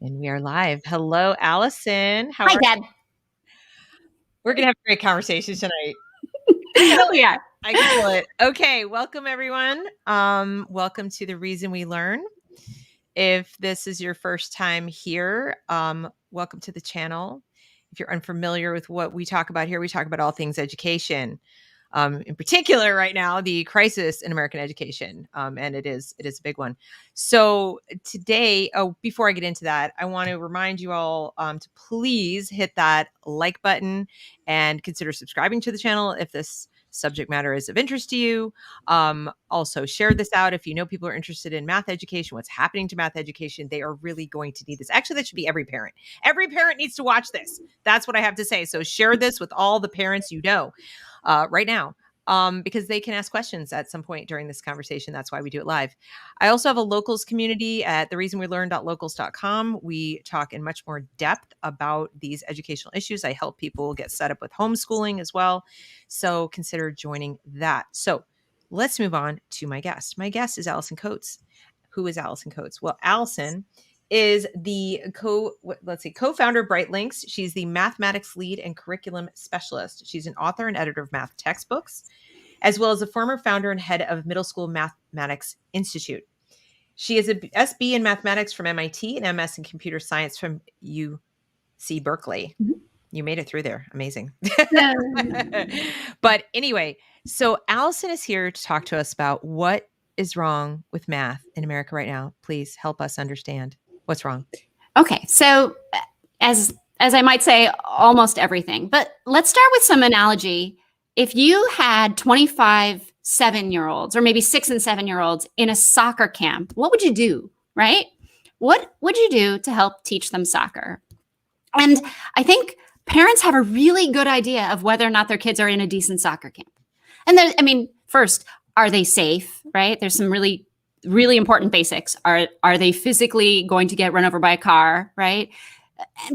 And we are live. Hello, Allison. How Hi, are Deb. you? We're going to have a great conversation tonight. We are. I can feel it. Okay, welcome everyone. Welcome to The Reason We Learn. If this is your first time here, welcome to the channel. If you're unfamiliar with what we talk about here, we talk about all things education. In particular, right now, the crisis in American education, and it is a big one. So today, before I get into that, I want to remind you all to please hit that like button and consider subscribing to the channel if this subject matter is of interest to you. Also, share this out if you know people are interested in math education, what's happening to math education. They are really going to need this. Actually, that should be every parent. Every parent needs to watch this. That's what I have to say. So share this with all the parents you know. Right now, because they can ask questions at some point during this conversation. That's why we do it live. I also have a locals community at thereasonwelearn.locals.com. We talk in much more depth about these educational issues. I help people get set up with homeschooling as well. So consider joining that. So let's move on to my guest. My guest is Allison Coates. Who is Allison Coates? Well, Allison is the co-founder of BRIGHTLinks. She's the mathematics lead and curriculum specialist. She's an author and editor of math textbooks, as well as a former founder and head of Middle School Mathematics Institute. She is a SB in mathematics from MIT and MS in computer science from UC Berkeley. Mm-hmm. You made it through there. Amazing. But anyway, so Allison is here to talk to us about what is wrong with math in America right now. Please help us understand. What's wrong? Okay, so as I might say, almost everything. But let's start with some analogy. If you had 25 7-year-olds or maybe 6 and 7-year-olds in a soccer camp, what would you do, right? What would you do to help teach them soccer? And I think parents have a really good idea of whether or not their kids are in a decent soccer camp. And first, are they safe, right? There's some really important basics. Are they physically going to get run over by a car, right?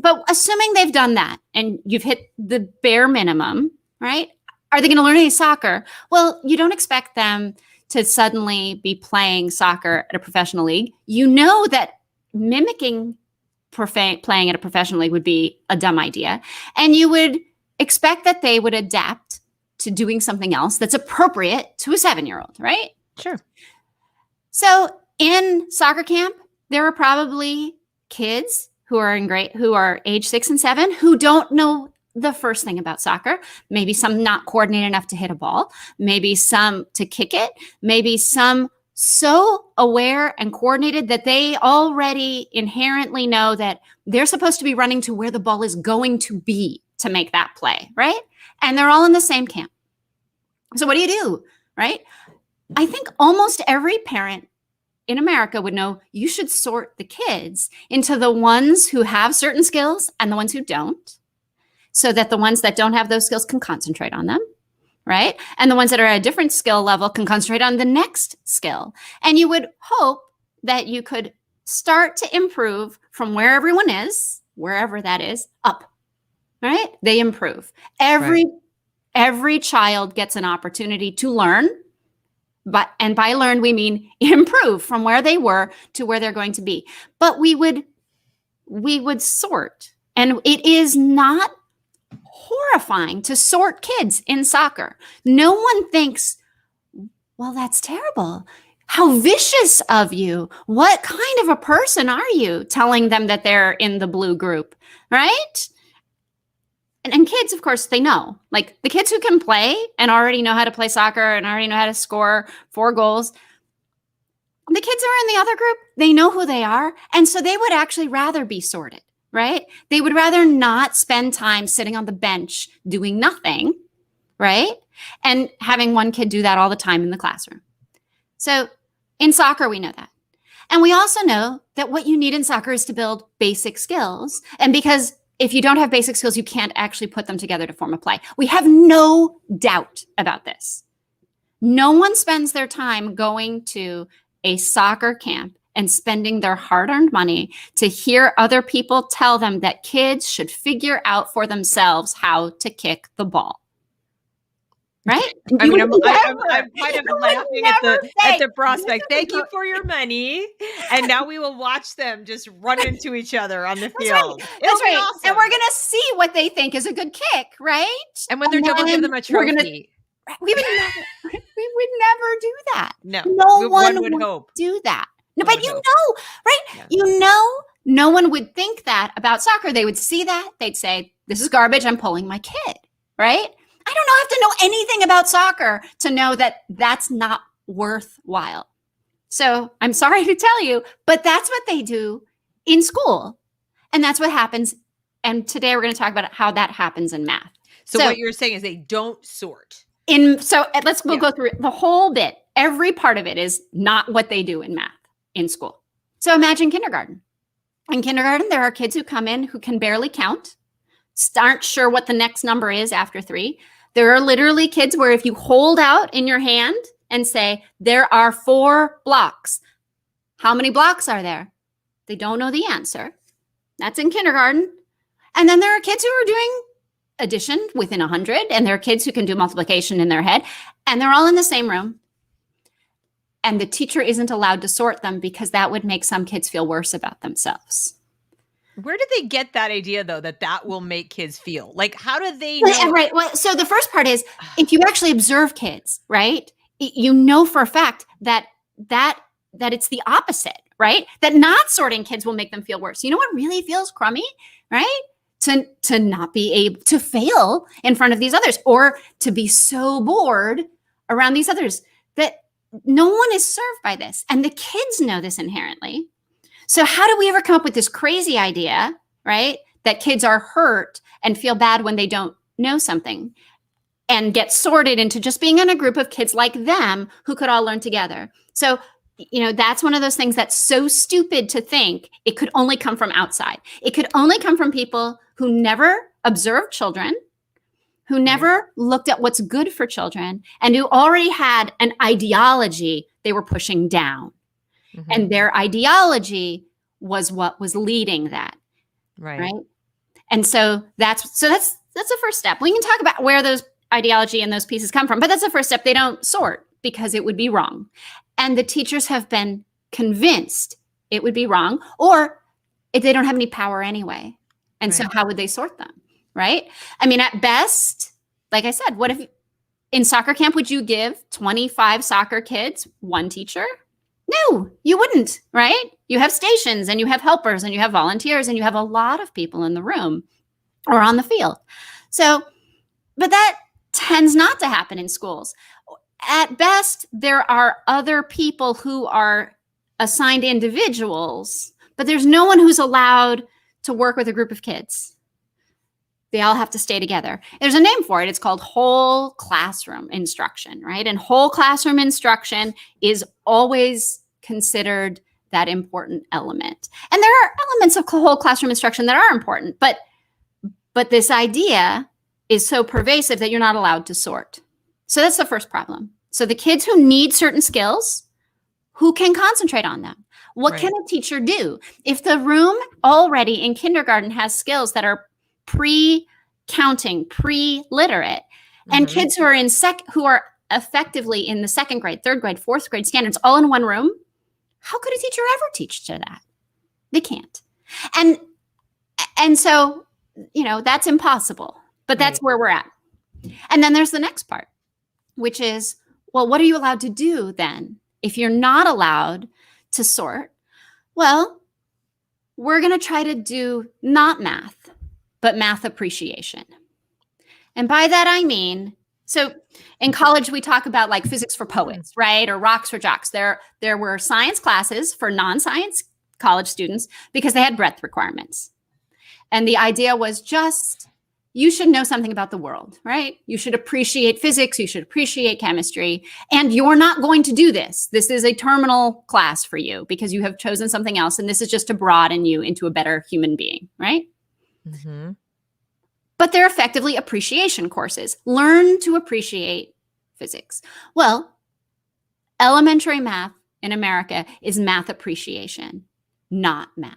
But assuming they've done that and you've hit the bare minimum, right? Are they going to learn any soccer? Well, you don't expect them to suddenly be playing soccer at a professional league. You know that mimicking playing at a professional league would be a dumb idea. And you would expect that they would adapt to doing something else that's appropriate to a 7-year-old, right? Sure. So in soccer camp, there are probably kids who are age 6 and 7 who don't know the first thing about soccer. Maybe some not coordinated enough to hit a ball, maybe some to kick it, maybe some so aware and coordinated that they already inherently know that they're supposed to be running to where the ball is going to be to make that play, right? And they're all in the same camp. So what do you do, right? I think almost every parent in America would know you should sort the kids into the ones who have certain skills and the ones who don't, so that the ones that don't have those skills can concentrate on them, right? And the ones that are at a different skill level can concentrate on the next skill. And you would hope that you could start to improve from where everyone is, wherever that is, up, right? They improve. Every child gets an opportunity to learn. And by learn, we mean improve from where they were to where they're going to be. But we would sort. And it is not horrifying to sort kids in soccer. No one thinks, well, that's terrible. How vicious of you. What kind of a person are you telling them that they're in the blue group, right? And kids, of course, they know. Like the kids who can play and already know how to play soccer and already know how to score 4 goals, the kids who are in the other group, they know who they are. And so they would actually rather be sorted, right? They would rather not spend time sitting on the bench doing nothing, right? And having one kid do that all the time in the classroom. So in soccer, we know that. And we also know that what you need in soccer is to build basic skills. And because if you don't have basic skills, you can't actually put them together to form a play. We have no doubt about this. No one spends their time going to a soccer camp and spending their hard-earned money to hear other people tell them that kids should figure out for themselves how to kick the ball. right? I mean, I'm Never. kind of You would laughing never at say, the prospect. "This is Thank you for your money. And now we will watch them just run into each other on the That's right. field. It'll That's be right. And awesome. we're going to see what they think is a good kick, right? And when they're done, we'll give them a We're gonna, trophy. we would never, we would never do that. No, No one would would hope. do that. No, One but would hope. right? Yeah. You know, no one would think that about soccer. They would see that. They'd say, this is garbage. I'm pulling my kid, right? I don't have to know anything about soccer to know that that's not worthwhile. So I'm sorry to tell you, but that's what they do in school. And that's what happens. And today we're going to talk about how that happens in math. So what you're saying is they don't sort. We'll go through the whole bit. Every part of it is not what they do in math in school. So imagine kindergarten. In kindergarten, there are kids who come in who can barely count, aren't sure what the next number is after 3. There are literally kids where if you hold out in your hand and say, there are 4 blocks, how many blocks are there? They don't know the answer. That's in kindergarten. And then there are kids who are doing addition within 100, and there are kids who can do multiplication in their head, and they're all in the same room. And the teacher isn't allowed to sort them because that would make some kids feel worse about themselves. Where did they get that idea, though, that will make kids feel? Like, how do they know? Right. Well, so the first part is if you actually observe kids, right, you know for a fact that it's the opposite, right? That not sorting kids will make them feel worse. You know what really feels crummy, right? To not be able to fail in front of these others, or to be so bored around these others that no one is served by this. And the kids know this inherently. So how do we ever come up with this crazy idea, right? That kids are hurt and feel bad when they don't know something and get sorted into just being in a group of kids like them who could all learn together. So, that's one of those things that's so stupid to think it could only come from outside. It could only come from people who never observed children, who never looked at what's good for children, and who already had an ideology they were pushing down. Mm-hmm. And their ideology was what was leading that. Right. And so that's the first step. We can talk about where those ideology and those pieces come from, but that's the first step. They don't sort because it would be wrong. And the teachers have been convinced it would be wrong, or if they don't have any power anyway. And so how would they sort them? Right. I mean, at best, like I said, what if in soccer camp, would you give 25 soccer kids one teacher? No, you wouldn't, right? You have stations and you have helpers and you have volunteers and you have a lot of people in the room or on the field. So, but that tends not to happen in schools. At best, there are other people who are assigned individuals, but there's no one who's allowed to work with a group of kids. They all have to stay together. There's a name for it. It's called whole classroom instruction, right? And whole classroom instruction is always considered that important element. And there are elements of whole classroom instruction that are important, but this idea is so pervasive that you're not allowed to sort. So that's the first problem. So the kids who need certain skills, who can concentrate on them? What can a teacher do? If the room already in kindergarten has skills that are pre-counting, pre-literate, and kids who are who are effectively in the 2nd grade, 3rd grade, 4th grade standards all in one room, how could a teacher ever teach to that? They can't. And so, that's impossible, but that's where we're at. And then there's the next part, which is, well, what are you allowed to do then? If you're not allowed to sort, well, we're going to try to do not math, but math appreciation. And by that, I mean, so in college, we talk about like physics for poets, right? Or rocks for jocks. There were science classes for non-science college students because they had breadth requirements. And the idea was just, you should know something about the world, right? You should appreciate physics. You should appreciate chemistry. And you're not going to do this. This is a terminal class for you because you have chosen something else. And this is just to broaden you into a better human being, right? Mm-hmm. But they're effectively appreciation courses. Learn to appreciate physics. Well, elementary math in America is math appreciation, not math.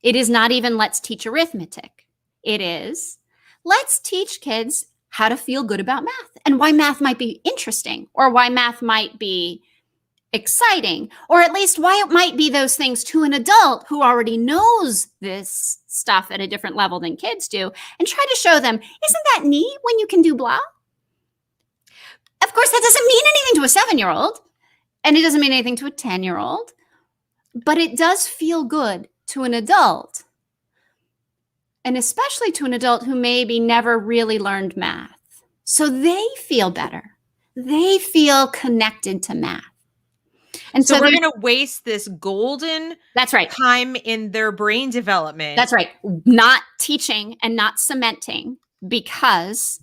It is not even let's teach arithmetic. It is let's teach kids how to feel good about math and why math might be interesting or why math might be exciting, or at least why it might be those things to an adult who already knows this stuff at a different level than kids do, and try to show them, isn't that neat when you can do blah? Of course, that doesn't mean anything to a 7-year-old, and it doesn't mean anything to a 10-year-old, but it does feel good to an adult, and especially to an adult who maybe never really learned math. So they feel better. They feel connected to math. And so we're going to waste this golden time in their brain development. That's right. Not teaching and not cementing, because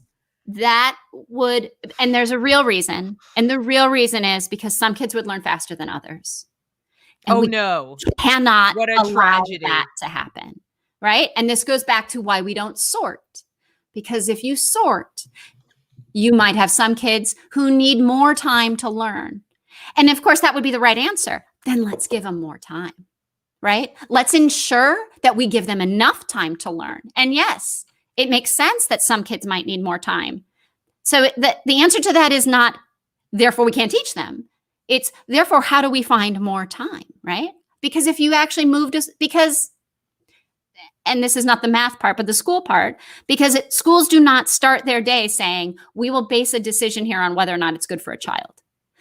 that would, and there's a real reason. And the real reason is because some kids would learn faster than others. And no. Cannot allow that to happen. Right? And this goes back to why we don't sort. Because if you sort, you might have some kids who need more time to learn. And of course, that would be the right answer. Then let's give them more time, right? Let's ensure that we give them enough time to learn. And yes, it makes sense that some kids might need more time. So the answer to that is not, therefore we can't teach them. It's, therefore, how do we find more time, right? Because if you actually moved us, and this is not the math part, but the school part, because schools do not start their day saying, we will base a decision here on whether or not it's good for a child.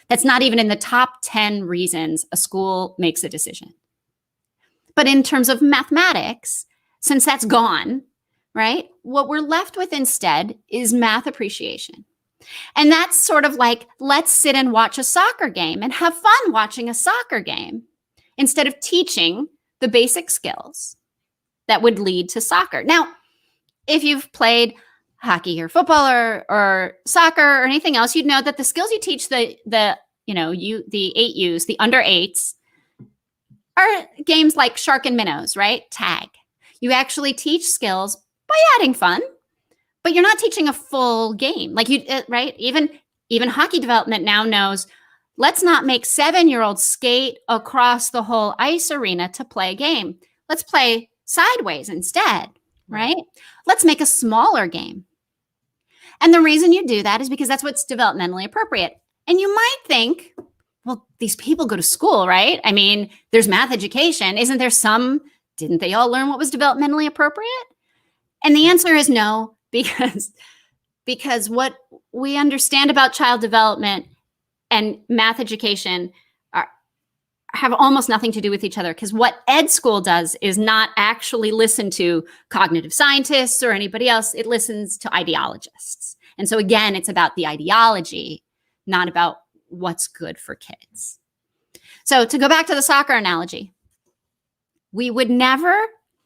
That's not even in the top 10 reasons a school makes a decision. But in terms of mathematics, since that's gone, right, what we're left with instead is math appreciation. And that's sort of like, let's sit and watch a soccer game and have fun watching a soccer game instead of teaching the basic skills that would lead to soccer. Now, if you've played hockey or football or soccer or anything else, you'd know that the skills you teach the 8Us, the under 8s, are games like shark and minnows, right? Tag. You actually teach skills by adding fun, but you're not teaching a full game. Like right? Even hockey development now knows, let's not make 7-year-olds skate across the whole ice arena to play a game. Let's play sideways instead, right? Let's make a smaller game. And the reason you do that is because that's what's developmentally appropriate. And you might think, well, these people go to school, right? I mean, there's math education. Didn't they all learn what was developmentally appropriate? And the answer is no, because what we understand about child development and math education have almost nothing to do with each other, because what ed school does is not actually listen to cognitive scientists or anybody else. It listens to ideologists. And so again, it's about the ideology, not about what's good for kids. So to go back to the soccer analogy, we would never,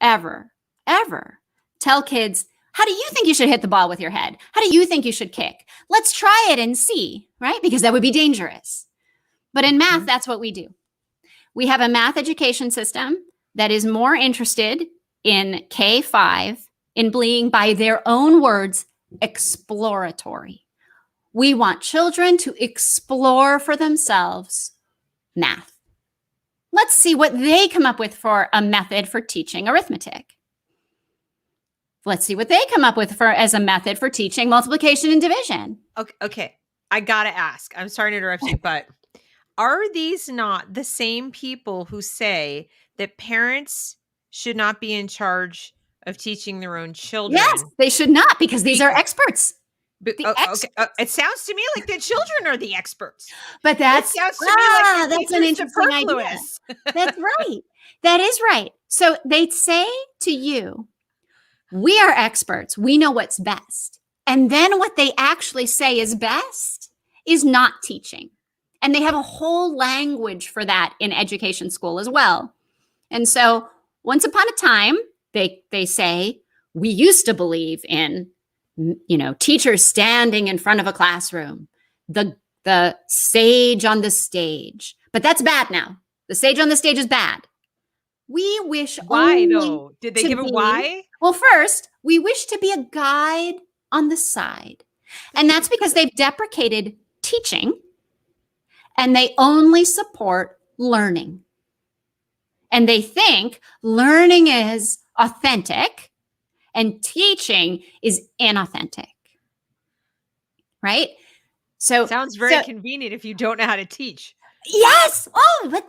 ever, ever tell kids, how do you think you should hit the ball with your head? How do you think you should kick? Let's try it and see, right? Because that would be dangerous. But in math, that's what we do. We have a math education system that is more interested in K-5 in being, by their own words, exploratory. We want children to explore for themselves math. Let's see what they come up with for a method for teaching arithmetic. Let's see what they come up with as a method for teaching multiplication and division. Okay. I got to ask. I'm sorry to interrupt you, but are these not the same people who say that parents should not be in charge of teaching their own children? Yes, they should not, because these are experts. Okay. It sounds to me like the children are the experts. But sounds to me like that's an interesting idea. That's right. That is right. So they'd say to you, we are experts. We know what's best. And then what they actually say is best is not teaching. And they have a whole language for that in education school as well. And so once upon a time, they say, we used to believe in, teachers standing in front of a classroom, the sage on the stage. But that's bad now. The sage on the stage is bad. We wish why though? Did they give a why? Well, first, we wish to be a guide on the side. And that's because they've deprecated teaching and they only support learning. And they think learning is authentic and teaching is inauthentic. right? So sounds very convenient if you don't know how to teach. Yes. Oh,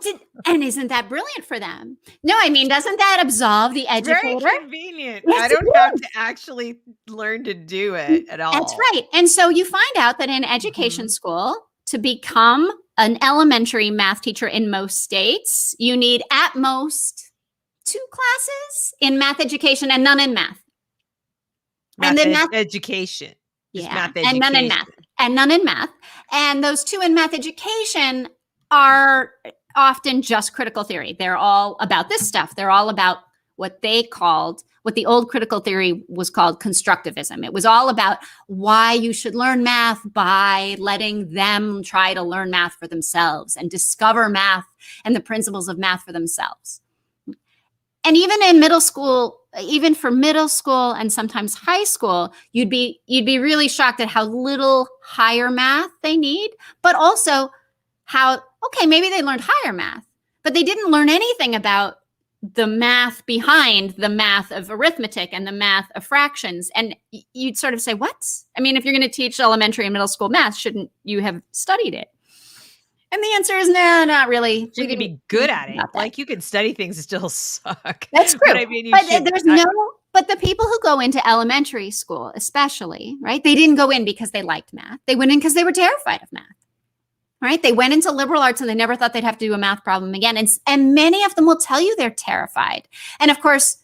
and isn't that brilliant for them? No, I mean, doesn't that absolve the educator? Very convenient. Yes, I it don't have is. to actually learn to do it at That's all. right. And so you find out that in education school, to become an elementary math teacher in most states, you need at most 2 classes in math education and none in math. Math education. Just math education. And none in math. And none in math. And those 2 in math education are often just critical theory. They're all about this stuff. They're all about what the old critical theory was called constructivism. It was all about why you should learn math by letting them try to learn math for themselves and discover math and the principles of math for themselves. And even in middle school, even for middle school and sometimes high school, you'd be really shocked at how little higher math they need, but also how, okay, maybe they learned higher math, but they didn't learn anything about the math behind the math of arithmetic and the math of fractions. And you'd sort of say, what? I mean, if you're going to teach elementary and middle school math, shouldn't you have studied it? And the answer is no, not really. You can be good at it. Like you can study things and still suck. That's true. But I mean, but the people who go into elementary school, especially, right? They didn't go in because they liked math. They went in because they were terrified of math. Right? They went into liberal arts and they never thought they'd have to do a math problem again. And many of them will tell you they're terrified. And of course,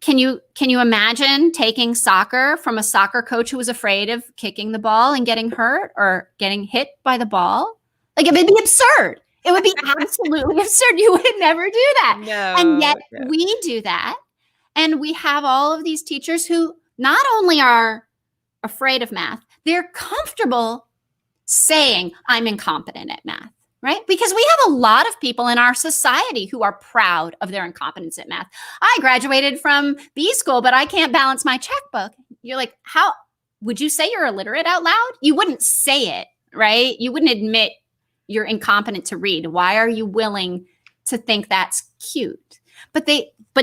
can you imagine taking soccer from a soccer coach who was afraid of kicking the ball and getting hurt or getting hit by the ball? Like, it would be absurd. It would be absolutely absurd. You would never do that. No, and yet we do that. And we have all of these teachers who not only are afraid of math, they're comfortable saying, I'm incompetent at math, right? Because we have a lot of people in our society who are proud of their incompetence at math. I graduated from B school, but I can't balance my checkbook. You're like, how would you say you're illiterate out loud? You wouldn't say it, right? You wouldn't admit you're incompetent to read. Why are you willing to think that's cute? But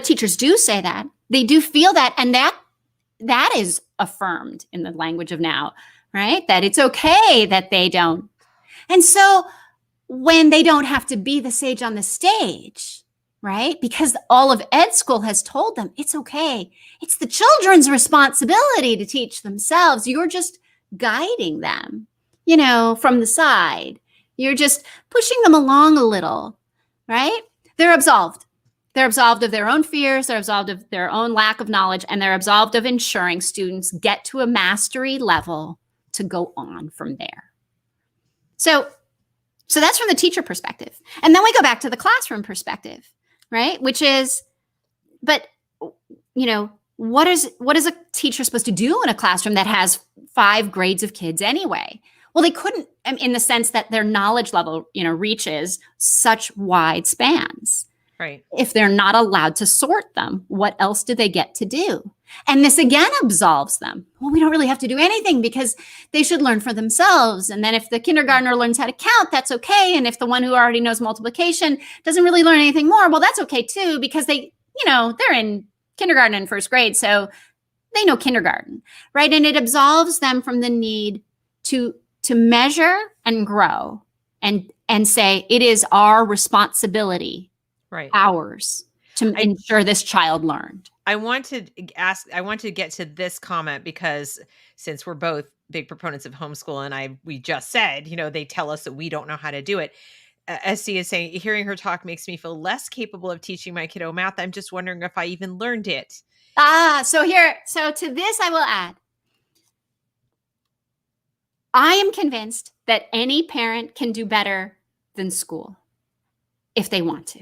teachers do say that. They do feel that. And that is affirmed in the language of now, right? That it's okay that they don't. And so when they don't have to be the sage on the stage, right? Because all of ed school has told them it's okay. It's the children's responsibility to teach themselves. You're just guiding them, from the side. You're just pushing them along a little, right? They're absolved. They're absolved of their own fears. They're absolved of their own lack of knowledge. And they're absolved of ensuring students get to a mastery level to go on from there. So that's from the teacher perspective. And then we go back to the classroom perspective, right? Which is, but what is a teacher supposed to do in a classroom that has 5 grades of kids anyway? Well, they couldn't, in the sense that their knowledge level, reaches such wide spans. Right. If they're not allowed to sort them, what else do they get to do? And this again absolves them. Well, we don't really have to do anything because they should learn for themselves. And then if the kindergartner learns how to count, that's okay. And if the one who already knows multiplication doesn't really learn anything more, well, that's okay too, because they're in kindergarten and first grade. So they know kindergarten, right? And it absolves them from the need to measure and grow and say, it is our responsibility, right, ours, to ensure this child learned. I want to get to this comment because since we're both big proponents of homeschool and we just said, they tell us that we don't know how to do it. SC is saying, hearing her talk makes me feel less capable of teaching my kiddo math. I'm just wondering if I even learned it. So to this, I will add, I am convinced that any parent can do better than school if they want to.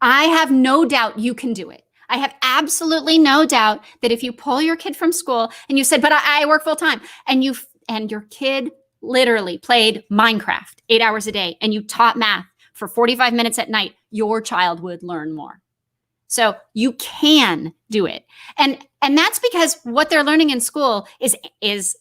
I have no doubt you can do it. I have absolutely no doubt that if you pull your kid from school and you said, but I work full time, and your kid literally played Minecraft 8 hours a day and you taught math for 45 minutes at night, your child would learn more. So you can do it. And that's because what they're learning in school is,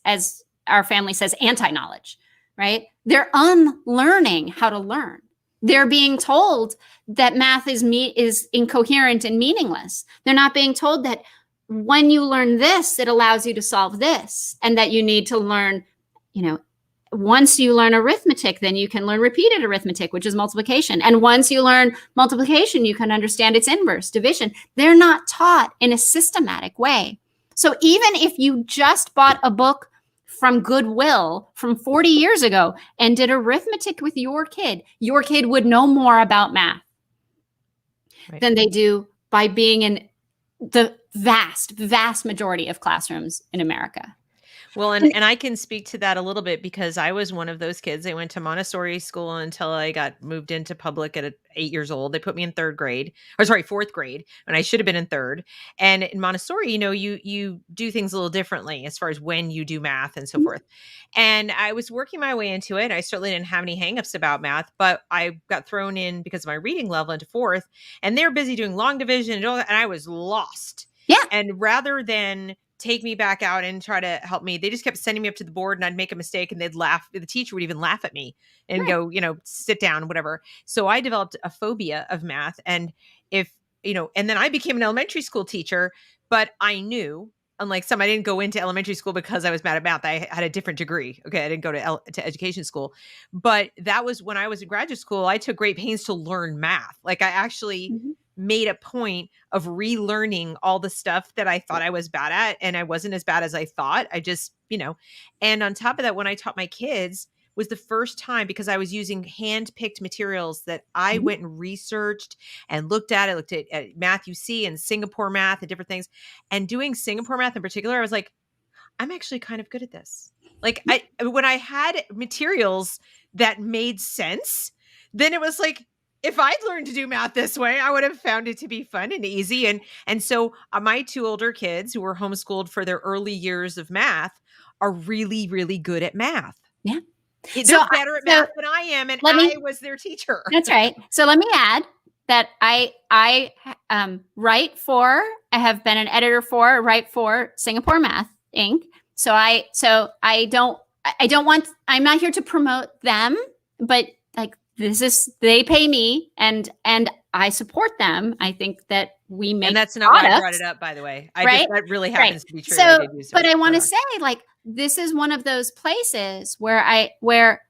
as our family says, anti-knowledge, right? They're unlearning how to learn. They're being told that math is incoherent and meaningless. They're not being told that when you learn this, it allows you to solve this, and that you need to learn, once you learn arithmetic, then you can learn repeated arithmetic, which is multiplication. And once you learn multiplication, you can understand its inverse, division. They're not taught in a systematic way. So even if you just bought a book from Goodwill from 40 years ago and did arithmetic with your kid would know more about math than they do by being in the vast majority of classrooms in America. Well, and I can speak to that a little bit because I was one of those kids. I went to Montessori school until I got moved into public at 8 years old. They put me in fourth grade, and I should have been in third. And in Montessori, you do things a little differently as far as when you do math and so forth. And I was working my way into it. I certainly didn't have any hangups about math, but I got thrown in because of my reading level into fourth, and they're busy doing long division and all that, and I was lost. Yeah. And rather than take me back out and try to help me, they just kept sending me up to the board, and I'd make a mistake and they'd laugh. The teacher would even laugh at me and go, sit down, whatever. So I developed a phobia of math. And and then I became an elementary school teacher, but I knew, unlike some, I didn't go into elementary school because I was mad at math. I had a different degree. Okay. I didn't go to education school, but that was when I was in graduate school. I took great pains to learn math. Like I actually made a point of relearning all the stuff that I thought I was bad at. And I wasn't as bad as I thought. I just, and on top of that, when I taught my kids was the first time, because I was using hand-picked materials that I went and researched and looked at. I looked at math UC and Singapore math and different things. And doing Singapore math in particular, I was like, I'm actually kind of good at this. Like when I had materials that made sense, then it was like, if I'd learned to do math this way, I would have found it to be fun and easy. And so my two older kids who were homeschooled for their early years of math are really, really good at math. Yeah. They're better at math than I am. And I was their teacher. That's right. So let me add that I have been an editor write for Singapore Math Inc. I'm not here to promote them, but like, they pay me and I support them. I think that we make, and that's not why I brought it up, by the way. That really happens to be true. But I want to say, like, this is one of those places where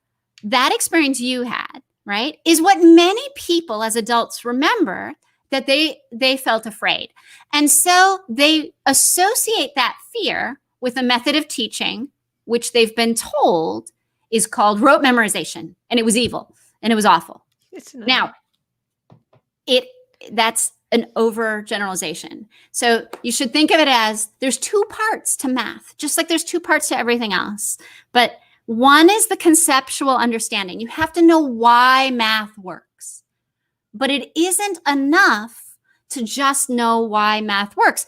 that experience you had, right, is what many people as adults remember, that they felt afraid. And so they associate that fear with a method of teaching, which they've been told is called rote memorization. And it was evil. And it was awful. Now, that's an overgeneralization. So you should think of it as there's two parts to math, just like there's two parts to everything else. But one is the conceptual understanding. You have to know why math works. But it isn't enough to just know why math works.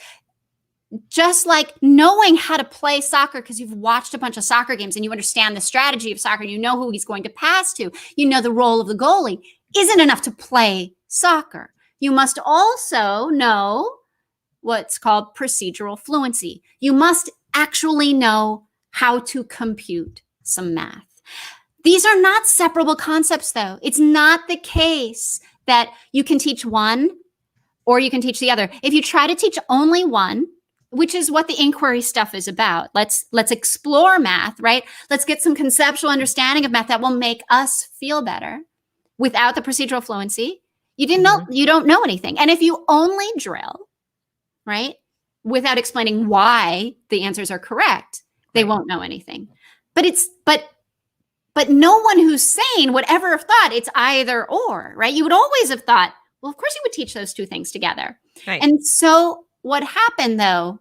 Just like knowing how to play soccer because you've watched a bunch of soccer games and you understand the strategy of soccer, you know who he's going to pass to, you know the role of the goalie, isn't enough to play soccer. You must also know what's called procedural fluency. You must actually know how to compute some math. These are not separable concepts, though. It's not the case that you can teach one or you can teach the other. If you try to teach only one, which is what the inquiry stuff is about. Let's explore math, right? Let's get some conceptual understanding of math that will make us feel better without the procedural fluency. You don't know anything. And if you only drill, right, without explaining why the answers are correct, they won't know anything. But no one who's sane would ever have thought it's either or, right? You would always have thought, well, of course you would teach those two things together. Right. And so what happened, though,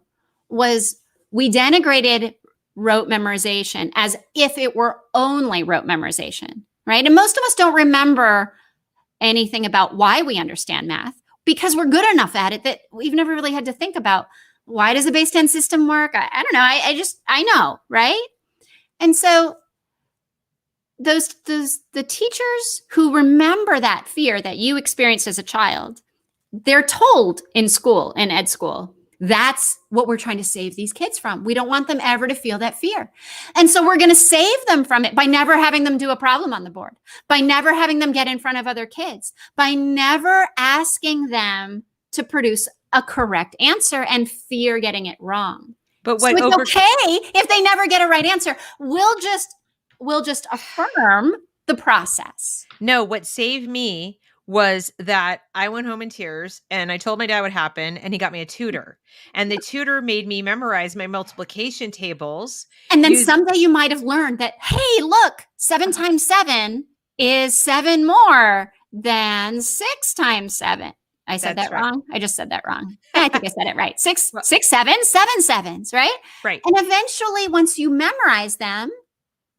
was we denigrated rote memorization as if it were only rote memorization, right? And most of us don't remember anything about why we understand math because we're good enough at it that we've never really had to think about, why does the base 10 system work? I don't know. I know, right? And so the teachers who remember that fear that you experienced as a child, they're told in school, in ed school, that's what we're trying to save these kids from. We don't want them ever to feel that fear. And so we're going to save them from it by never having them do a problem on the board, by never having them get in front of other kids, by never asking them to produce a correct answer and fear getting it wrong. But it's okay if they never get a right answer. We'll just will just affirm the process. No, what saved me was that I went home in tears and I told my dad what happened and he got me a tutor. And the tutor made me memorize my multiplication tables. And then someday you might have learned that, hey, look, 7 times 7 is 7 more than 6 times 7. I said that wrong. I just said that wrong. I think I said it right. 6, 7, 7 sevens, right? Right. And eventually, once you memorize them,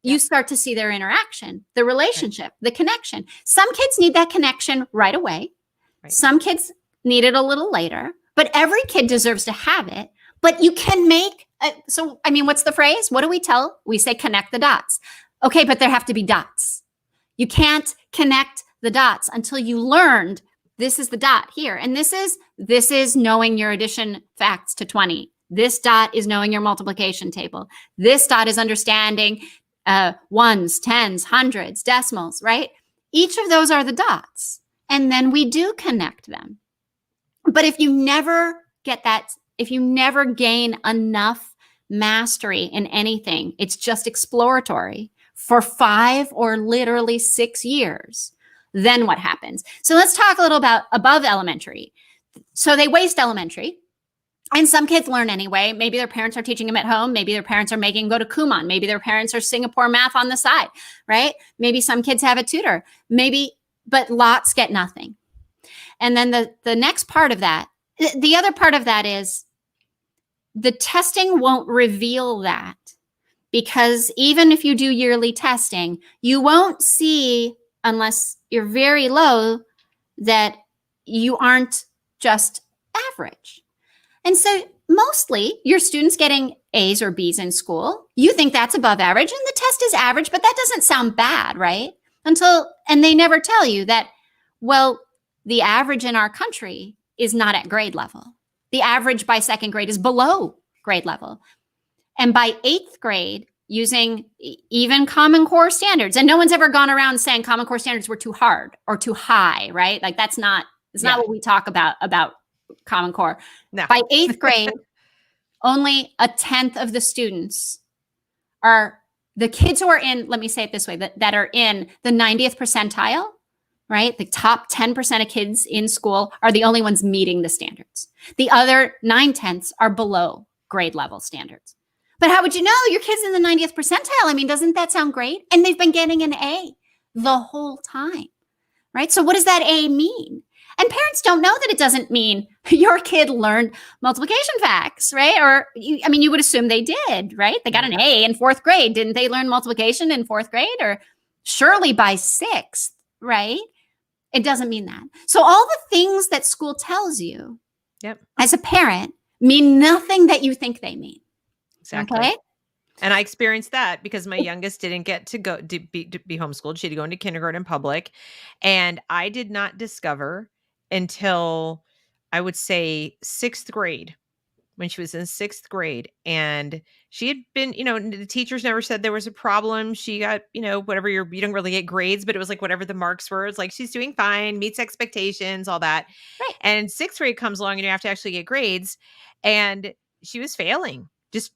you start to see their interaction, the relationship, the connection. Some kids need that connection right away. Right. Some kids need it a little later, but every kid deserves to have it. But you can make, what's the phrase? What do we tell? We say connect the dots. Okay, but there have to be dots. You can't connect the dots until you learned this is the dot here. And this is knowing your addition facts to 20. This dot is knowing your multiplication table. This dot is understanding ones, tens, hundreds, decimals, right? Each of those are the dots. And then we do connect them. But if you never get that, if you never gain enough mastery in anything, it's just exploratory for 5 or literally 6 years, then what happens? So let's talk a little about above elementary. So they waste elementary. And some kids learn anyway. Maybe their parents are teaching them at home. Maybe their parents are making them go to Kumon. Maybe their parents are Singapore math on the side, right? Maybe some kids have a tutor. But lots get nothing. And then the next part of that, the other part of that is the testing won't reveal that, because even if you do yearly testing, you won't see, unless you're very low, that you aren't just average. And so mostly your students getting A's or B's in school, you think that's above average, and the test is average, but that doesn't sound bad, right? And they never tell you that, well, the average in our country is not at grade level. The average by 2nd grade is below grade level. And by 8th grade, using even Common Core standards, and no one's ever gone around saying Common Core standards were too hard or too high, right? Like it's not what we talk about Common Core. No. By 8th grade, only 1/10 of the students are the kids who are in, let me say it this way, that are in the 90th percentile, right? The top 10% of kids in school are the only ones meeting the standards. The other 9/10 are below grade level standards. But how would you know your kid's in the 90th percentile? I mean, doesn't that sound great? And they've been getting an A the whole time, right? So what does that A mean? And parents don't know that it doesn't mean your kid learned multiplication facts, right? Or, you would assume they did, right? They got an A in 4th grade. Didn't they learn multiplication in 4th grade? Or surely by 6th, right? It doesn't mean that. So all the things that school tells you as a parent mean nothing that you think they mean. Exactly. Okay? And I experienced that because my youngest didn't get to be homeschooled. She had to go into kindergarten public. And I did not discover until I would say 6th grade, when she was in 6th grade. And she had been, the teachers never said there was a problem. She got, whatever you don't really get grades, but it was like whatever the marks were. It's like, she's doing fine, meets expectations, all that. Right. And 6th grade comes along and you have to actually get grades. And she was failing. Just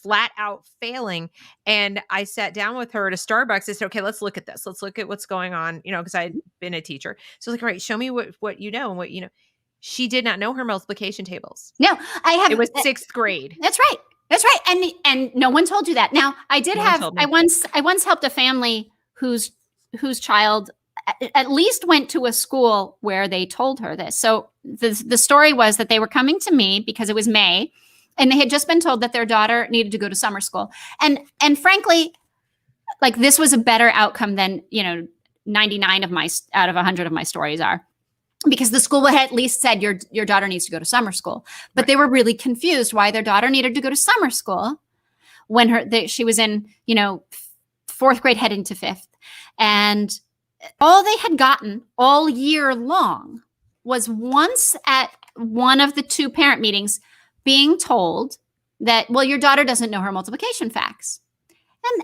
flat out failing. And I sat down with her at a Starbucks. I said, okay, let's look at this. Let's look at what's going on, because I'd been a teacher. So I was like, all right, show me what you know and what you know. She did not know her multiplication tables. No, it was 6th grade. That's right. That's right. And no one told you that. Now I did I once helped a family whose child at least went to a school where they told her this. So the story was that they were coming to me because it was May. And they had just been told that their daughter needed to go to summer school. And frankly, like this was a better outcome than, 99 out of 100 of my stories are. Because the school had at least said your daughter needs to go to summer school. But They were really confused why their daughter needed to go to summer school when she was in, 4th grade heading to 5th. And all they had gotten all year long was once at one of the 2 parent meetings being told that, well, your daughter doesn't know her multiplication facts. And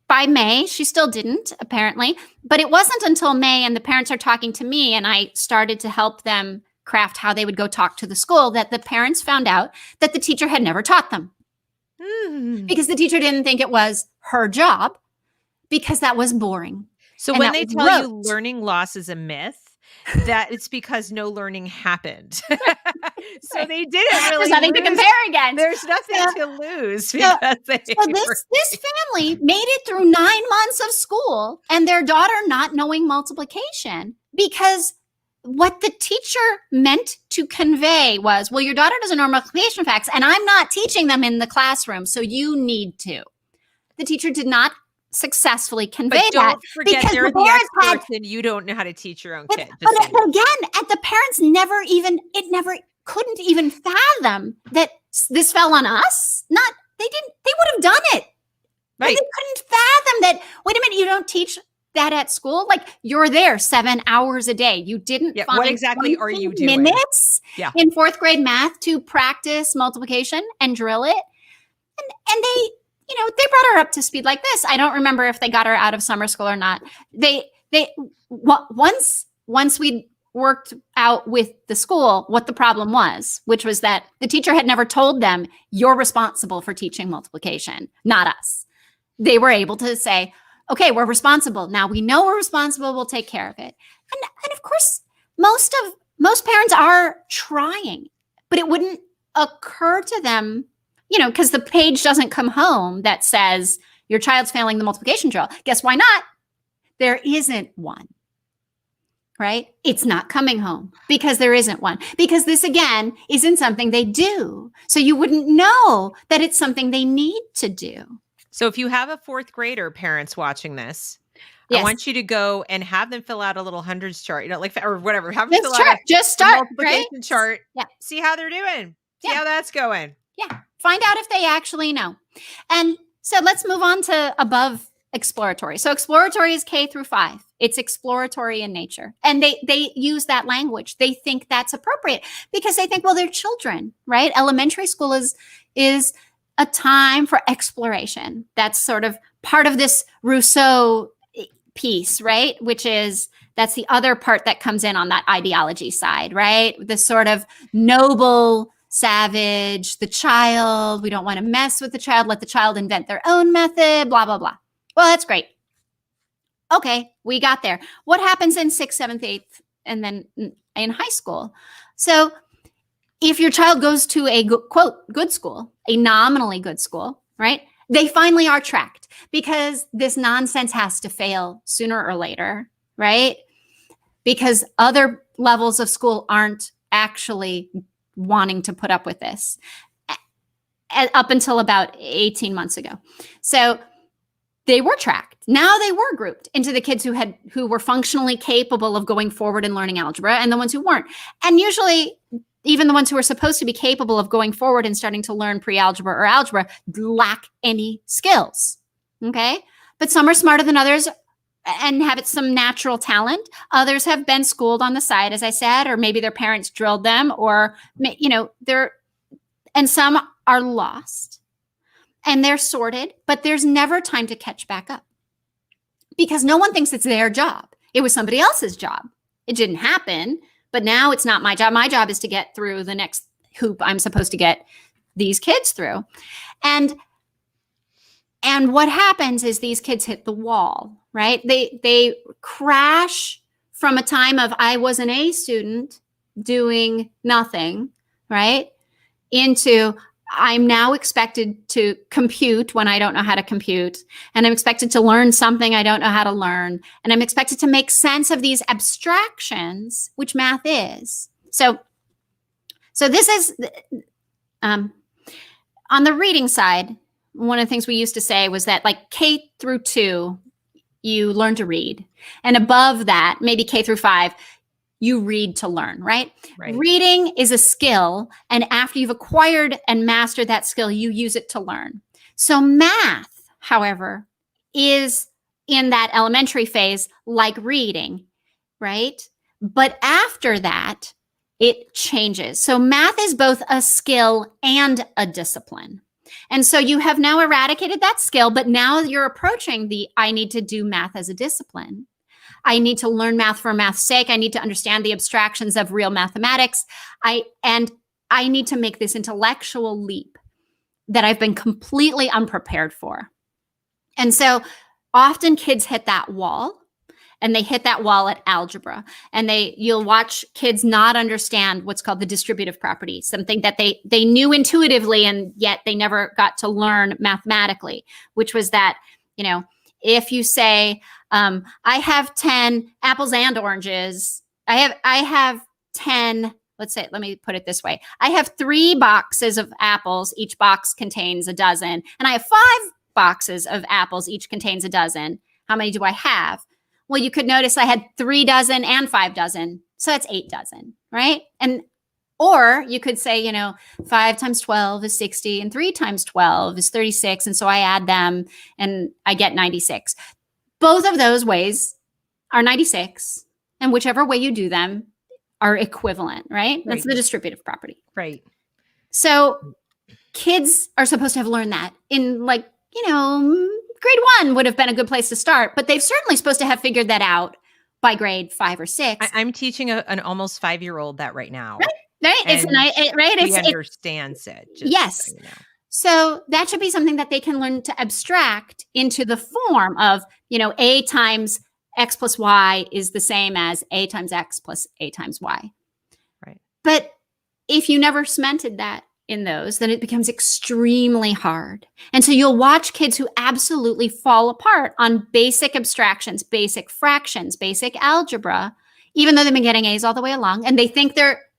by May, she still didn't, apparently. But it wasn't until May and the parents are talking to me and I started to help them craft how they would go talk to the school that the parents found out that the teacher had never taught them. Because the teacher didn't think it was her job because that was boring. So And when that they was tell you rote. learning loss is a myth, that it's because no learning happened. So Right. they didn't There's really nothing to lose. compare against. There's nothing So, to lose so, because they so were. this family made it through 9 months of school and their daughter not knowing multiplication because what the teacher meant to convey was, well, your daughter doesn't know multiplication facts and I'm not teaching them in the classroom, so you need to. The teacher did not successfully convey But that don't forget, because they're the the parents had, experts and you don't know how to teach your own but, kid. but, Just saying. but again, the parents never couldn't even fathom that this fell on us. They would have done it. Right. They couldn't fathom that. Wait a minute, you don't teach that at school? Like you're there 7 hours a day. You didn't Yeah, find what exactly are 20 you doing? minutes Yeah. in 4th grade math to practice multiplication and drill it. And they, they brought her up to speed like this. I don't remember if they got her out of summer school or not. Once we worked out with the school what the problem was, which was that the teacher had never told them, you're responsible for teaching multiplication, not us. They were able to say, okay, we're responsible. Now we know we're responsible. We'll take care of it. And of course, most parents are trying, but it wouldn't occur to them, because the page doesn't come home that says your child's failing the multiplication drill. Guess why not? There isn't one, right? It's not coming home because there isn't one. Because this, again, isn't something they do. So you wouldn't know that it's something they need to do. So if you have a 4th grader parents watching this, Yes. I want you to go and have them fill out a little hundreds chart, or whatever. Have them fill out Just a start, multiplication right? chart. Yeah. See how they're doing. See how that's going. Yeah. Find out if they actually know. And so let's move on to above exploratory. So exploratory is K through 5. It's exploratory in nature. And they use that language. They think that's appropriate because they think, well, they're children, right? Elementary school is a time for exploration. That's sort of part of this Rousseau piece, right? That's the other part that comes in on that ideology side, right? The sort of noble savage, the child, we don't want to mess with the child, let the child invent their own method, blah, blah, blah. Well, that's great. Okay, we got there. What happens in 6th, 7th, 8th, and then in high school? So if your child goes to a quote, good school, a nominally good school, right? They finally are tracked because this nonsense has to fail sooner or later, right? Because other levels of school aren't actually wanting to put up with this up until about 18 months ago. So they were tracked. Now they were grouped into the kids who were functionally capable of going forward and learning algebra and the ones who weren't. And usually even the ones who are supposed to be capable of going forward and starting to learn pre-algebra or algebra lack any skills. Okay. But some are smarter than others and have some natural talent. Others have been schooled on the side, as I said, or maybe their parents drilled them, or, and some are lost and they're sorted, but there's never time to catch back up because no one thinks it's their job. It was somebody else's job. It didn't happen, but now it's not my job. My job is to get through the next hoop I'm supposed to get these kids through. And what happens is these kids hit the wall, right? They crash from a time of I was an A student doing nothing, right? Into I'm now expected to compute when I don't know how to compute. And I'm expected to learn something I don't know how to learn. And I'm expected to make sense of these abstractions, which math is. So this is, on the reading side, one of the things we used to say was that like K through 2, you learn to read. And above that, maybe K through 5, you read to learn, right? Reading is a skill. And after you've acquired and mastered that skill, you use it to learn. So math, however, is in that elementary phase like reading, right? But after that, it changes. So math is both a skill and a discipline. And so you have now eradicated that skill, but now you're approaching I need to do math as a discipline. I need to learn math for math's sake. I need to understand the abstractions of real mathematics. I need to make this intellectual leap that I've been completely unprepared for. And so often kids hit that wall. And they hit that wall at algebra. And you'll watch kids not understand what's called the distributive property, something that they knew intuitively, and yet they never got to learn mathematically, which was that, if you say, I have 10 apples and oranges, I have 10, let me put it this way. I have 3 boxes of apples. Each box contains a dozen. And I have 5 boxes of apples. Each contains a dozen. How many do I have? Well, you could notice I had 3 dozen and 5 dozen. So that's 8 dozen, right? Or you could say, 5 times 12 is 60 and 3 times 12 is 36. And so I add them and I get 96. Both of those ways are 96. And whichever way you do them are equivalent, right? That's the distributive property. Right. So kids are supposed to have learned that in grade 1 would have been a good place to start, but they're certainly supposed to have figured that out by grade 5 or 6. I'm teaching an almost 5-year-old that right now. Right. He understands it. Yes. So, so that should be something that they can learn to abstract into the form of, a times x plus y is the same as a times x plus a times y. Right. But if you never cemented that in those, then it becomes extremely hard. And so you'll watch kids who absolutely fall apart on basic abstractions, basic fractions, basic algebra, even though they've been getting A's all the way along. And they think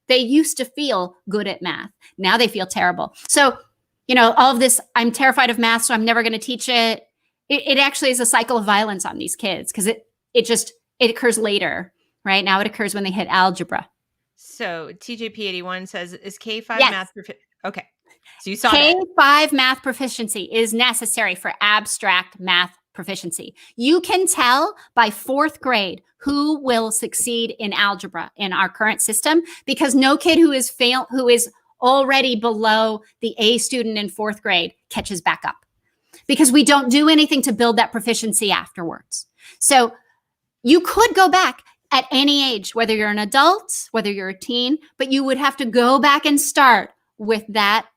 they used to feel good at math. Now they feel terrible. So, all of this, I'm terrified of math, so I'm never going to teach it. It actually is a cycle of violence on these kids because it occurs later, right? Now it occurs when they hit algebra. So TJP81 says, is K5 yes. math okay. So you saw that. K5 math proficiency is necessary for abstract math proficiency. You can tell by 4th grade who will succeed in algebra in our current system because no kid who is already below the A student in 4th grade catches back up because we don't do anything to build that proficiency afterwards. So you could go back at any age, whether you're an adult, whether you're a teen, but you would have to go back and start with that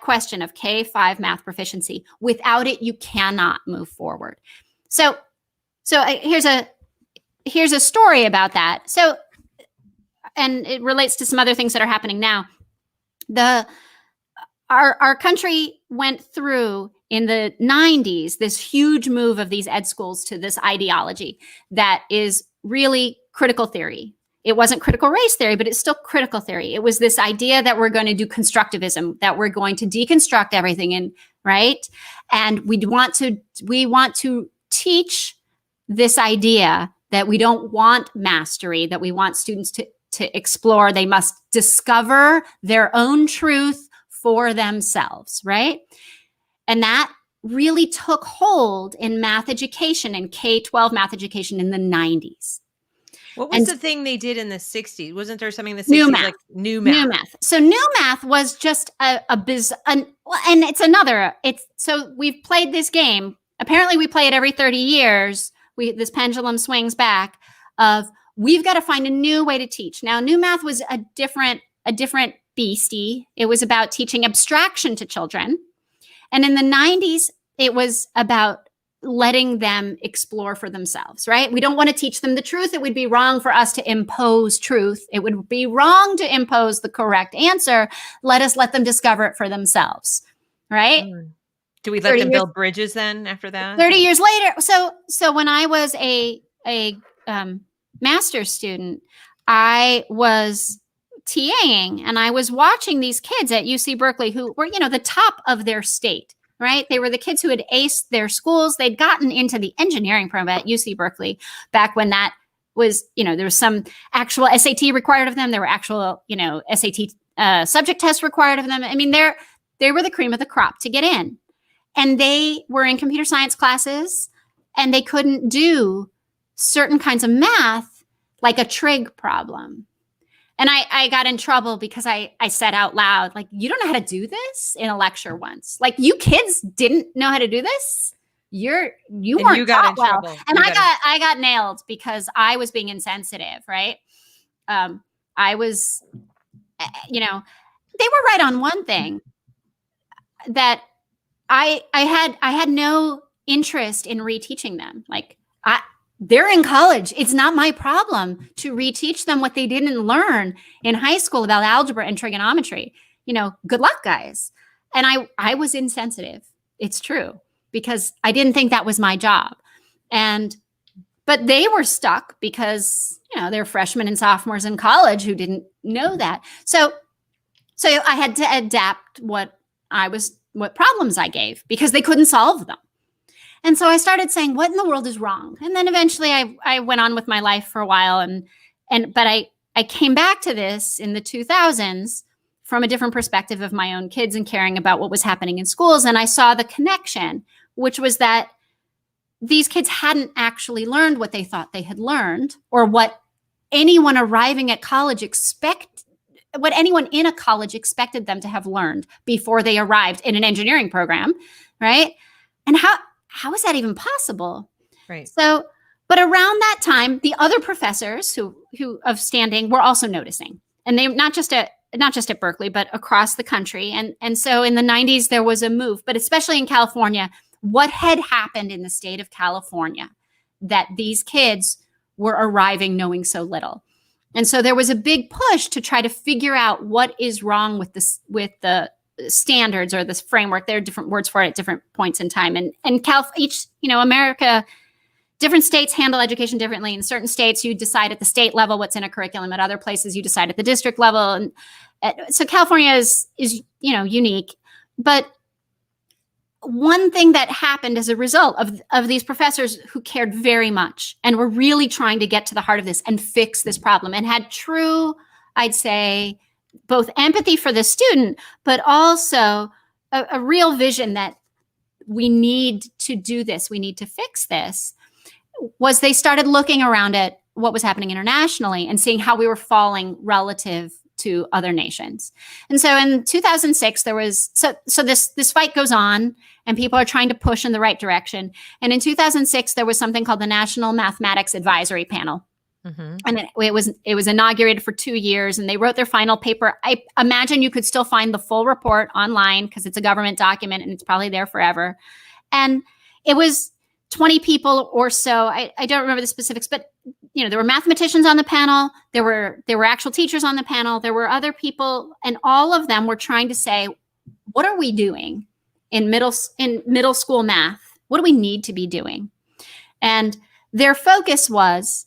question of K5 math proficiency. Without it, you cannot move forward. So here's a story about that. So, and it relates to some other things that are happening now. Our country went through in the 90s this huge move of these ed schools to this ideology that is really critical theory. It wasn't critical race theory, but it's still critical theory. It was this idea that we're going to do constructivism, that we're going to deconstruct everything, right? And we want to teach this idea that we don't want mastery, that we want students to explore. They must discover their own truth for themselves, right? And that really took hold in math education and K-12 math education in the 90s. What was the thing they did in the 60s? Wasn't there something in the 60s? New math. Like new math. New math. So new math was just and so we've played this game. Apparently we play it every 30 years. This pendulum swings back of we've got to find a new way to teach. Now, new math was a different beastie. It was about teaching abstraction to children. And in the 90s, it was about letting them explore for themselves, right? We don't want to teach them the truth. It would be wrong for us to impose truth. It would be wrong to impose the correct answer. Let them discover it for themselves, right? Do we let them build bridges then after that? 30 years later. So when I was a master's student, I was TAing and I was watching these kids at UC Berkeley who were, the top of their state, right? They were the kids who had aced their schools. They'd gotten into the engineering program at UC Berkeley back when that was, there was some actual SAT required of them. There were actual, SAT subject tests required of them. I mean, they were the cream of the crop to get in. And they were in computer science classes and they couldn't do certain kinds of math like a trig problem. And I got in trouble because I said out loud, like, you don't know how to do this in a lecture once. Like, you kids didn't know how to do this. You weren't taught well. And I got nailed because I was being insensitive, right? I was, they were right on one thing, that I had no interest in reteaching them. Like, they're in college. It's not my problem to reteach them what they didn't learn in high school about algebra and trigonometry. Good luck, guys. And I was insensitive. It's true, because I didn't think that was my job. But they were stuck because, they're freshmen and sophomores in college who didn't know that. So I had to adapt what problems I gave, because they couldn't solve them. And so I started saying, what in the world is wrong? And then eventually I went on with my life for a while. But I came back to this in the 2000s from a different perspective of my own kids and caring about what was happening in schools. And I saw the connection, which was that these kids hadn't actually learned what they thought they had learned, or what anyone arriving at college what anyone in a college expected them to have learned before they arrived in an engineering program, right? And how is that even possible? Right. So, but around that time, the other professors who of standing were also noticing, and they not just at Berkeley, but across the country. And so in the 90s, there was a move, but especially in California, what had happened in the state of California, that these kids were arriving knowing so little. And so there was a big push to try to figure out what is wrong with the standards or this framework. There are different words for it at different points in time. And America, different states handle education differently. In certain states, you decide at the state level what's in a curriculum. At other places, you decide at the district level. And so California is unique. But one thing that happened as a result of these professors who cared very much and were really trying to get to the heart of this and fix this problem, and had true, I'd say, both empathy for the student, but also a real vision that we need to do this, we need to fix this, was they started looking around at what was happening internationally and seeing how we were falling relative to other nations. And so in 2006, there was, so this fight goes on, and people are trying to push in the right direction. And in 2006, there was something called the National Mathematics Advisory Panel. Mm-hmm. And it was inaugurated for 2 years, and they wrote their final paper. I imagine you could still find the full report online, because it's a government document and it's probably there forever. And it was 20 people or so. I don't remember the specifics, but there were mathematicians on the panel. There were actual teachers on the panel. There were other people, and all of them were trying to say, what are we doing in middle school math? What do we need to be doing? And their focus was,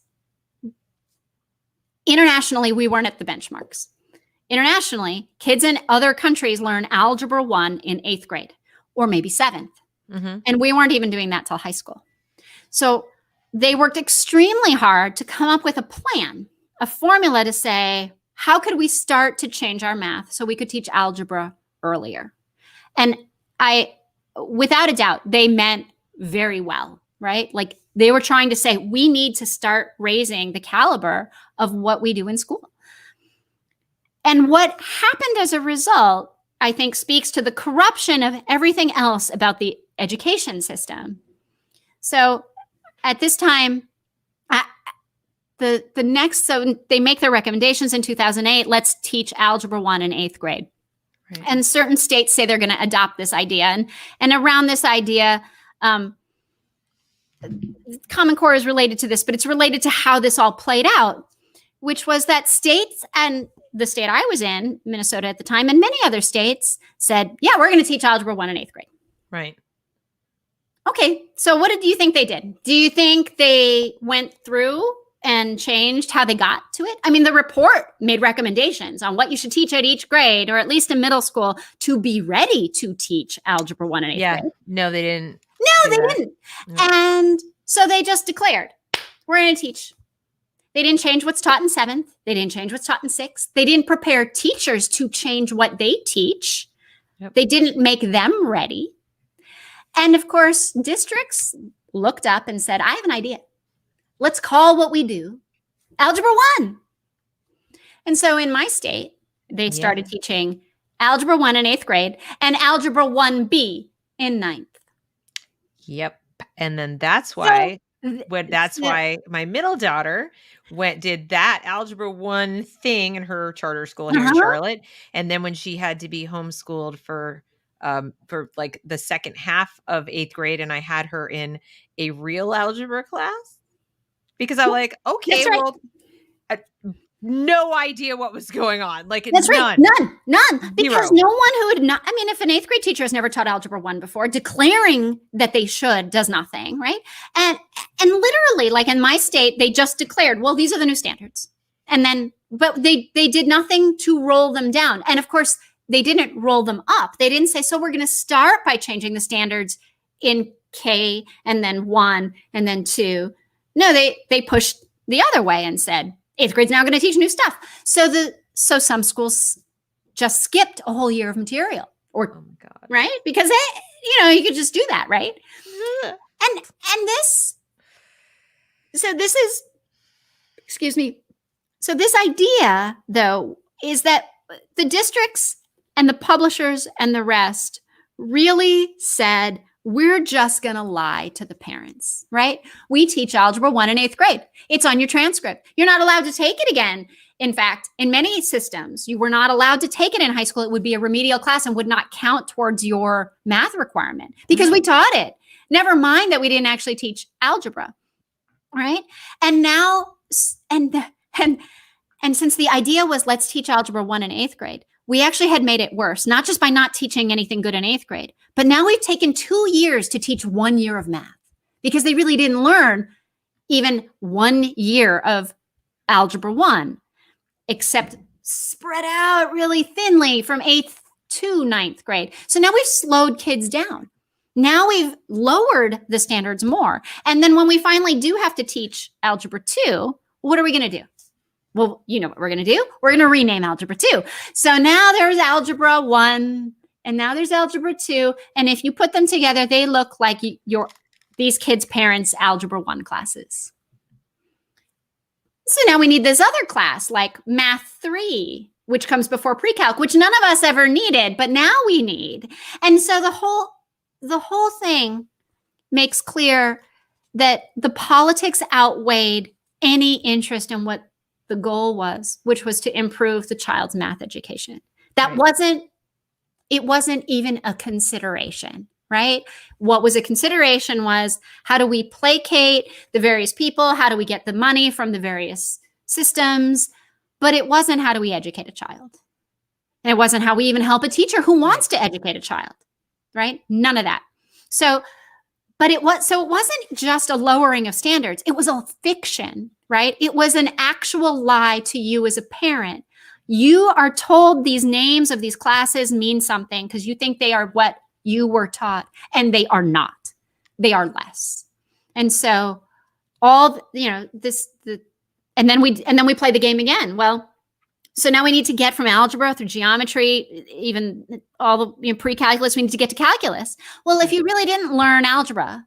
internationally, we weren't at the benchmarks. Internationally, kids in other countries learn Algebra 1 in 8th grade, or maybe 7th. Mm-hmm. And we weren't even doing that till high school. So they worked extremely hard to come up with a plan, a formula to say, how could we start to change our math so we could teach algebra earlier? And without a doubt, they meant very well, right? Like, they were trying to say, we need to start raising the caliber of what we do in school. And what happened as a result, I think, speaks to the corruption of everything else about the education system. So at this time, so they make their recommendations in 2008, let's teach Algebra 1 in 8th grade. Right. And certain states say they're going to adopt this idea. And around this idea, Common Core is related to this, but it's related to how this all played out, which was that states, and the state I was in, Minnesota at the time, and many other states said, yeah, we're going to teach Algebra 1 in 8th grade. Right. Okay, so what do you think they did? Do you think they went through and changed how they got to it? I mean, the report made recommendations on what you should teach at each grade, or at least in middle school, to be ready to teach Algebra 1 in 8th grade. No, they didn't. No, they didn't. No. And so they just declared, we're going to teach. They didn't change what's taught in 7th. They didn't change what's taught in 6th. They didn't prepare teachers to change what they teach. Yep. They didn't make them ready. And of course, districts looked up and said, I have an idea. Let's call what we do Algebra 1. And so in my state, they started teaching Algebra 1 in 8th grade and Algebra 1B in 9th. Yep. And then that's why why my middle daughter did that Algebra 1 thing in her charter school here in Charlotte. And then when she had to be homeschooled for for like the second half of 8th grade, and I had her in a real algebra class because I'm like, okay, That's right. well, no idea what was going on. Like, That's right. None. Because Zero. no one who would not, I mean, if an 8th grade teacher has never taught Algebra 1 before, declaring that they should does nothing, right? And literally, like in my state, they just declared, well, these are the new standards. And then, but they did nothing to roll them down. And of course, they didn't roll them up. They didn't say, so we're going to start by changing the standards in K and then 1 and then 2. No, they pushed the other way and said, 8th grade's now going to teach new stuff. So some schools just skipped a whole year of material, or Oh my God. right? Because you could just do that, right? And this is, excuse me. So this idea, though, is that the districts and the publishers and the rest really said, we're just going to lie to the parents, right? We teach Algebra 1 in 8th grade. It's on your transcript. You're not allowed to take it again. In fact, in many systems, you were not allowed to take it in high school. It would be a remedial class and would not count towards your math requirement because we taught it. Never mind that we didn't actually teach algebra, right? And now, and since the idea was let's teach Algebra 1 in 8th grade, we actually had made it worse, not just by not teaching anything good in 8th grade, but now we've taken 2 years to teach 1 year of math because they really didn't learn even 1 year of Algebra 1, except spread out really thinly from 8th to 9th grade. So now we've slowed kids down. Now we've lowered the standards more. And then when we finally do have to teach Algebra 2, what are we going to do? Well, you know what we're going to do? We're going to rename Algebra 2. So now there's Algebra 1, and now there's Algebra 2. And if you put them together, they look like these kids' parents' Algebra 1 classes. So now we need this other class, like Math 3, which comes before pre-calc, which none of us ever needed, but now we need. And so the whole thing makes clear that the politics outweighed any interest in what the goal was, which was to improve the child's math education. That it wasn't even a consideration, right? What was a consideration was, how do we placate the various people? How do we get the money from the various systems? But it wasn't how do we educate a child. And it wasn't how we even help a teacher who wants to educate a child, right? None of that. So it wasn't just a lowering of standards. It was a fiction, right? It was an actual lie to you as a parent. You are told these names of these classes mean something because you think they are what you were taught, and they are not. They are less. And so and then we play the game again. Well, so now we need to get from algebra through geometry, even all the pre-calculus, we need to get to calculus. Well, if you really didn't learn algebra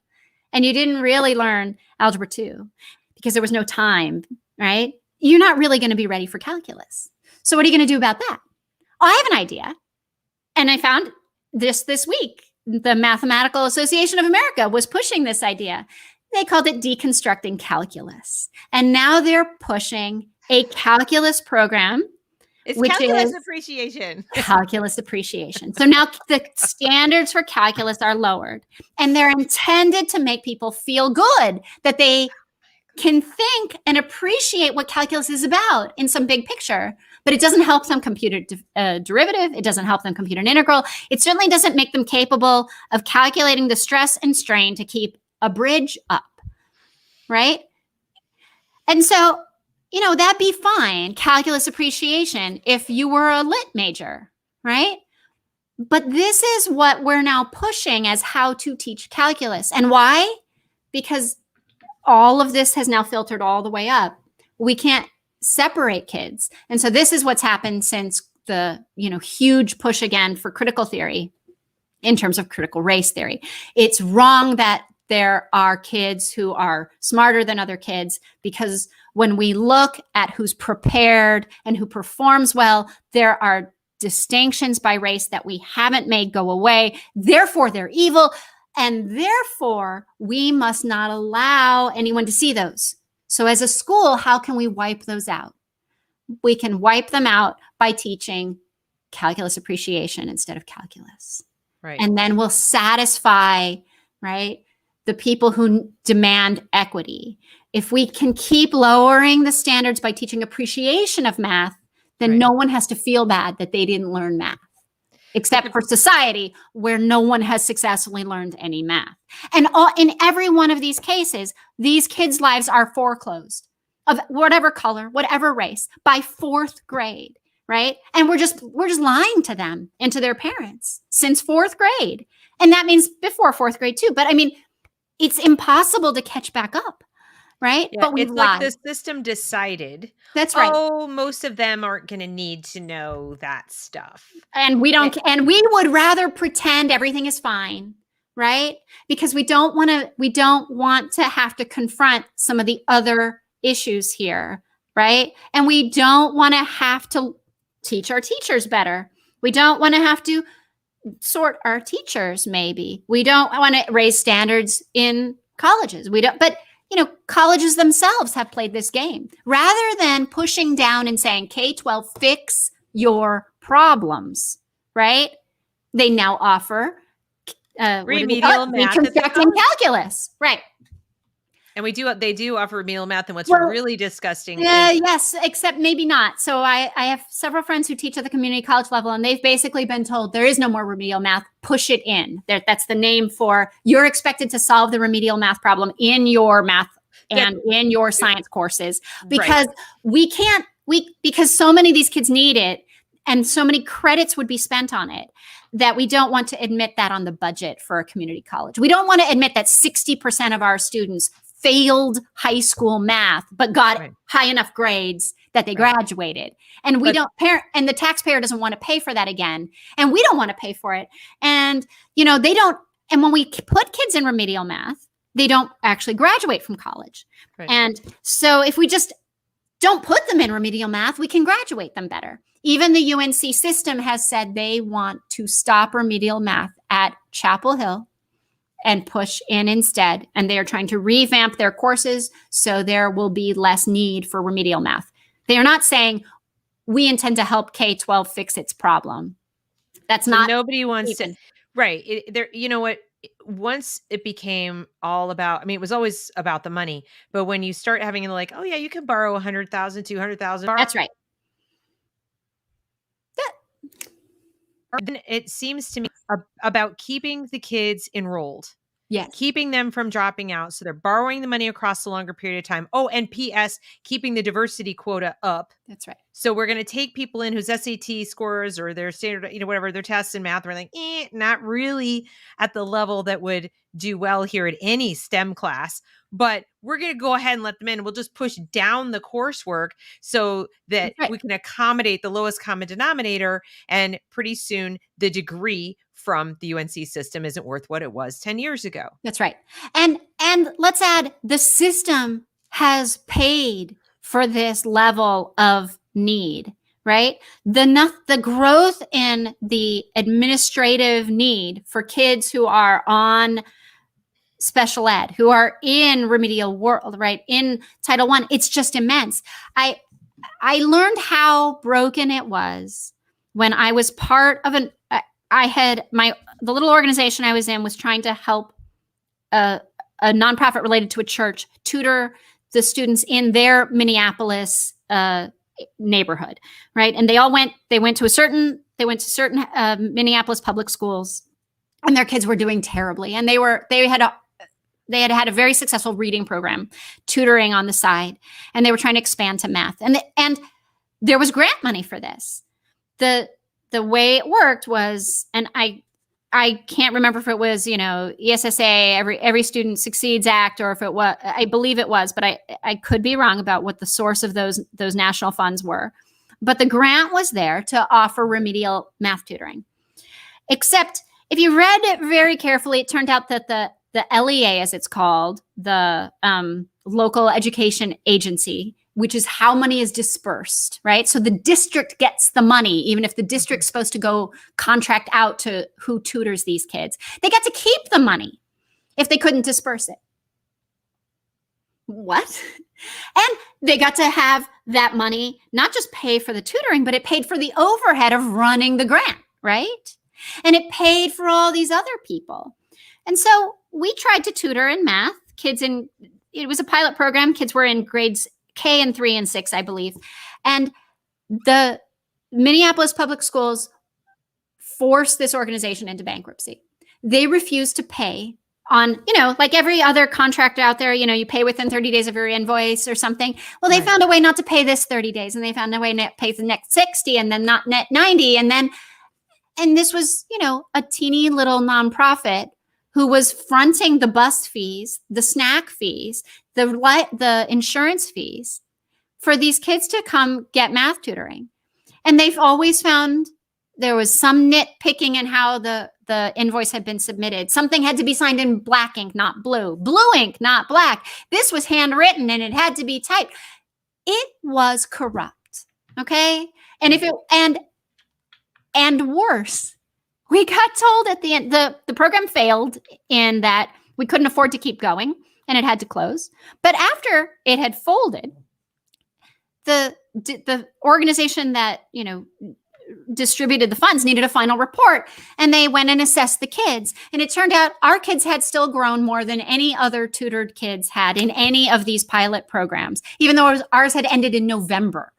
and you didn't really learn Algebra 2 because there was no time, right? You're not really going to be ready for calculus. So what are you going to do about that? Oh, I have an idea. And I found this week. The Mathematical Association of America was pushing this idea. They called it deconstructing calculus. And now they're pushing a calculus program. It's calculus appreciation. Calculus appreciation. So now the standards for calculus are lowered, and they're intended to make people feel good that they can think and appreciate what calculus is about in some big picture, but it doesn't help them compute a derivative. It doesn't help them compute an integral. It certainly doesn't make them capable of calculating the stress and strain to keep a bridge up, right? And so, that'd be fine, calculus appreciation, if you were a lit major, right? But this is what we're now pushing as how to teach calculus. And why? Because all of this has now filtered all the way up. We can't separate kids. And so this is what's happened since the, huge push again for critical theory in terms of critical race theory. It's wrong that there are kids who are smarter than other kids, because when we look at who's prepared and who performs well, there are distinctions by race that we haven't made go away. Therefore, they're evil. And therefore, we must not allow anyone to see those. So as a school, how can we wipe those out? We can wipe them out by teaching calculus appreciation instead of calculus. Right. And then we'll satisfy, right, the people who demand equity. If we can keep lowering the standards by teaching appreciation of math, then no one has to feel bad that they didn't learn math, except for society where no one has successfully learned any math. And in every one of these cases, these kids' lives are foreclosed of whatever color, whatever race, by 4th grade, right? And we're just lying to them and to their parents since 4th grade. And that means before 4th grade too. But I mean, it's impossible to catch back up, right? Yeah, but it's like the system decided. That's right. Oh, most of them aren't going to need to know that stuff. And we don't, and we would rather pretend everything is fine, right? Because we don't want to have to confront some of the other issues here, right? And we don't want to have to teach our teachers better. We don't want to have to sort our teachers, maybe. We don't want to raise standards in colleges. But colleges themselves have played this game. Rather than pushing down and saying, K-12, fix your problems, right? They now offer remedial math, reconstructing calculus, right? And they do offer remedial math. And what's really disgusting yes, except maybe not. So I have several friends who teach at the community college level, and they've basically been told there is no more remedial math. Push it in. That's the name for you're expected to solve the remedial math problem in your math and in your science courses, because because so many of these kids need it and so many credits would be spent on it, that we don't want to admit that on the budget for a community college. We don't want to admit that 60% of our students failed high school math, but got high enough grades that they graduated. And and the taxpayer doesn't want to pay for that again. And we don't want to pay for it. And, they don't, and when we put kids in remedial math, they don't actually graduate from college. Right. And so if we just don't put them in remedial math, we can graduate them better. Even the UNC system has said they want to stop remedial math at Chapel Hill and push in instead. And they are trying to revamp their courses so there will be less need for remedial math. They are not saying we intend to help K-12 fix its problem. That's not. Nobody wants to. Right. You know what? Once it became all about, it was always about the money. But when you start having like, oh yeah, you can borrow 100,000, 200,000. That's right. Then it seems to me about keeping the kids enrolled. Yes. Keeping them from dropping out. So they're borrowing the money across a longer period of time. Oh, and P.S., keeping the diversity quota up. That's right. So we're going to take people in whose SAT scores or their standard, whatever, their tests in math, we're like, not really at the level that would do well here at any STEM class. But we're going to go ahead and let them in. We'll just push down the coursework so that we can accommodate the lowest common denominator. And pretty soon the degree from the UNC system isn't worth what it was 10 years ago. That's right. And let's add, the system has paid for this level of need, right? The growth in the administrative need for kids who are on special ed, who are in remedial world, right? In Title I, it's just immense. I learned how broken it was when I was part of the little organization I was in was trying to help a nonprofit related to a church tutor the students in their Minneapolis neighborhood, right? And they went to certain Minneapolis public schools, and their kids were doing terribly. And they had had a very successful reading program, tutoring on the side, and they were trying to expand to math. And there was grant money for this. The way it worked was, and I can't remember if it was, ESSA, Every Student Succeeds Act, or if it was, I believe it was, but I could be wrong about what the source of those national funds were. But the grant was there to offer remedial math tutoring. Except if you read it very carefully, it turned out that the LEA, as it's called, the local education agency, which is how money is dispersed, right? So the district gets the money, even if the district's supposed to go contract out to who tutors these kids. They got to keep the money if they couldn't disperse it. What? And they got to have that money not just pay for the tutoring, but it paid for the overhead of running the grant, right? And it paid for all these other people. And so we tried to tutor in math. It was a pilot program. Kids were in grades K and 3 and 6, I believe. And the Minneapolis Public Schools forced this organization into bankruptcy. They refused to pay on, like every other contractor out there, you pay within 30 days of your invoice or something. Well, they found a way not to pay this 30 days, and they found a way to pay the next 60 and then not net 90. And this was, a teeny little nonprofit who was fronting the bus fees, the snack fees, the insurance fees for these kids to come get math tutoring. And they've always found there was some nitpicking in how the invoice had been submitted. Something had to be signed in black ink, not blue. Blue ink, not black. This was handwritten and it had to be typed. It was corrupt. Okay? And worse, we got told at the end, the program failed in that we couldn't afford to keep going and it had to close. But after it had folded, the organization that, distributed the funds needed a final report, and they went and assessed the kids. And it turned out our kids had still grown more than any other tutored kids had in any of these pilot programs, even though ours had ended in November.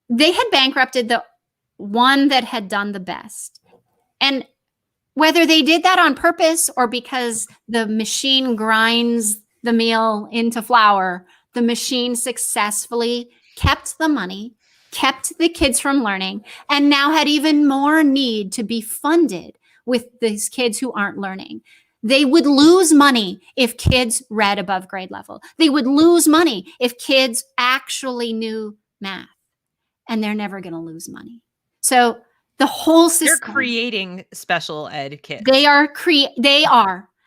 They had bankrupted the one that had done the best. And whether they did that on purpose or because the machine grinds the meal into flour, the machine successfully kept the money, kept the kids from learning, and now had even more need to be funded with these kids who aren't learning. They would lose money if kids read above grade level. They would lose money if kids actually knew math, and they're never going to lose money. So the whole system. They're creating special ed kids. They are.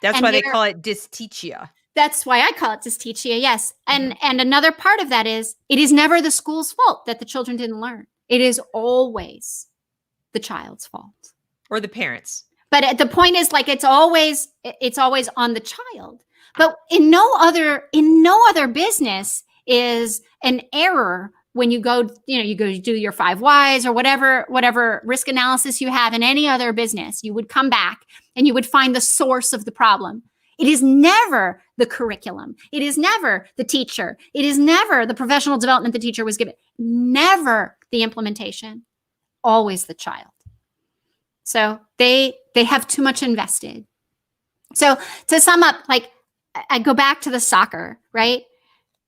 That's why they call it dysteachia. That's why I call it dysteachia, yes. And another part of that is it is never the school's fault that the children didn't learn. It is always the child's fault. Or the parents. But the point is, like, it's always on the child. But in no other business is an error when you go do your 5 whys or whatever risk analysis you have in any other business. You would come back and you would find the source of the problem. It is never the curriculum. It is never the teacher. It is never the professional development the teacher was given. Never the implementation. Always the child. So they have too much invested. So to sum up, like, I go back to the soccer, right?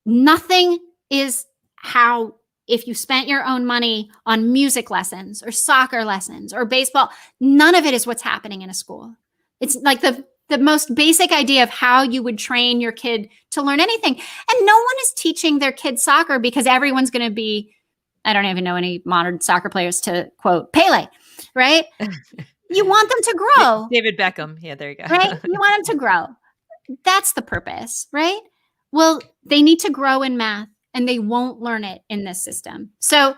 Nothing is how, if you spent your own money on music lessons or soccer lessons or baseball, none of it is what's happening in a school. It's like the most basic idea of how you would train your kid to learn anything. And no one is teaching their kid soccer because everyone's going to be, I don't even know any modern soccer players to quote Pele, right? You want them to grow. David Beckham. Yeah, there you go. Right? You want them to grow. That's the purpose, right? Well, they need to grow in math and they won't learn it in this system. So,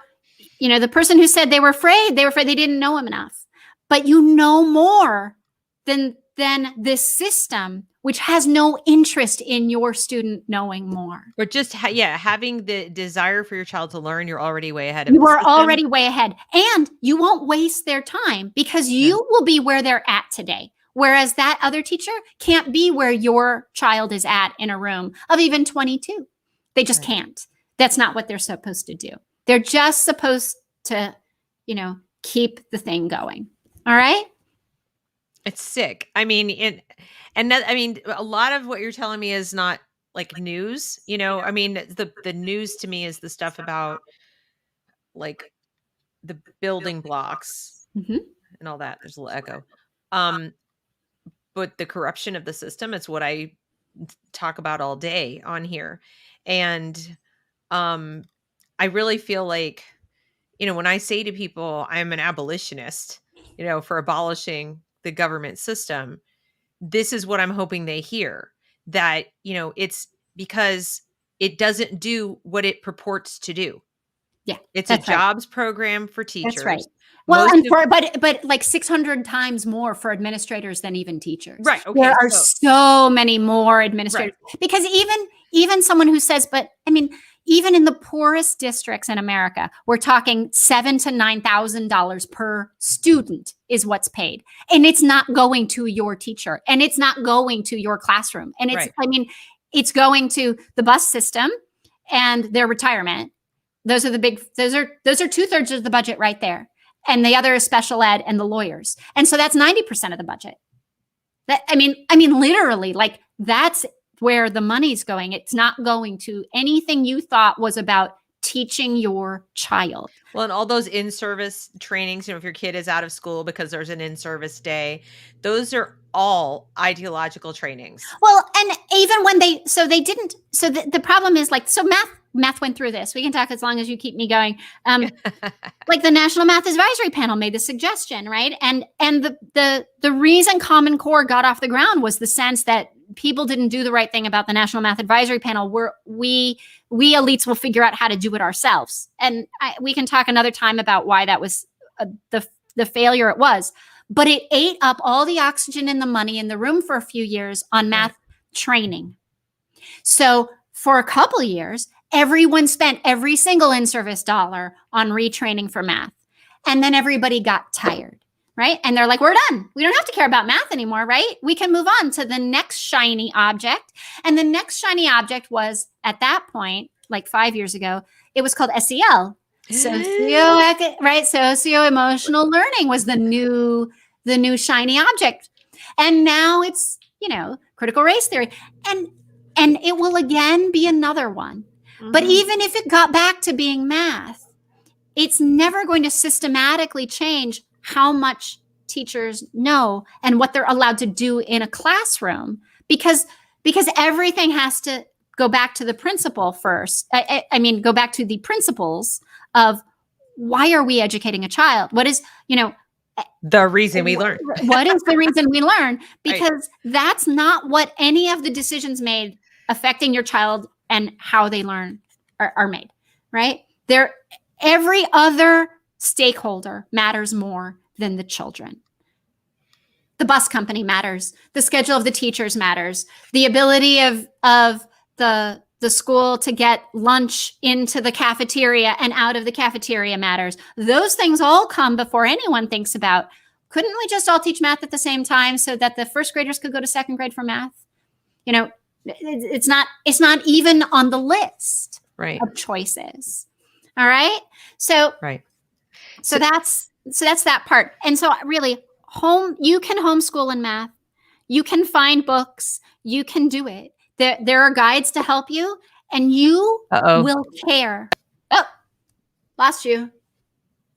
the person who said they were afraid they didn't know him enough. But you know more than this system, which has no interest in your student knowing more. Or just, having the desire for your child to learn, you're already way ahead. You are already way ahead. And you won't waste their time because you will be where they're at today. Whereas that other teacher can't be where your child is at in a room of even 22. They just can't. That's not what they're supposed to do. They're just supposed to, keep the thing going. All right? It's sick. I mean, a lot of what you're telling me is not like news, I mean, the news to me is the stuff about like the building blocks and all that. There's a little echo. But the corruption of the system is what I talk about all day on here. And I really feel like, when I say to people, I'm an abolitionist, for abolishing the government system, this is what I'm hoping they hear, that, it's because it doesn't do what it purports to do. Yeah. It's a jobs program for teachers. That's right. Well, but like 600 times more for administrators than even teachers. Right. Okay. There are so many more administrators because even someone who says, but I mean, even in the poorest districts in America, we're talking $7,000 to $9,000 per student is what's paid. And it's not going to your teacher, and it's not going to your classroom. And it's, Right. I mean, it's going to the bus system and their retirement. Those are 2/3 of the budget right there. And the other is special ed and the lawyers. And so that's 90% of the budget. I mean, literally, like, that's where the money's going. It's not going to anything you thought was about teaching your child. Well, and all those in-service trainings, if your kid is out of school because there's an in-service day, those are all ideological trainings. Well, and even when the problem is, like, so math went through this. We can talk as long as you keep me going. Like, the National Math Advisory Panel made the suggestion, right? And the reason Common Core got off the ground was the sense that people didn't do the right thing about the National Math Advisory Panel. We elites will figure out how to do it ourselves. And we can talk another time about why that was the failure it was. But it ate up all the oxygen and the money in the room for a few years on math training. So for a couple of years, everyone spent every single in-service dollar on retraining for math. And then everybody got tired, right? And they're like, we're done. We don't have to care about math anymore, right? We can move on to the next shiny object. And the next shiny object was, at that point, like 5 years ago, it was called SEL. Socio-emotional learning was the new shiny object. And now it's, critical race theory. And it will again be another one. Mm-hmm. But even if it got back to being math, it's never going to systematically change how much teachers know and what they're allowed to do in a classroom, because everything has to go back to the principle first. Go back to the principles of, why are we educating a child? What is, the reason we learn? What is the reason we learn? Because that's not what any of the decisions made affecting your child and how they learn are made, right? Every other stakeholder matters more than the children. The bus company matters. The schedule of the teachers matters. The ability of the school to get lunch into the cafeteria and out of the cafeteria matters. Those things all come before anyone thinks about, couldn't we just all teach math at the same time so that the first graders could go to second grade for math? It's not even on the list of choices. All right. So that's that part. And so really, you can homeschool in math. You can find books. You can do it. There are guides to help you, and you will care. Oh, lost you.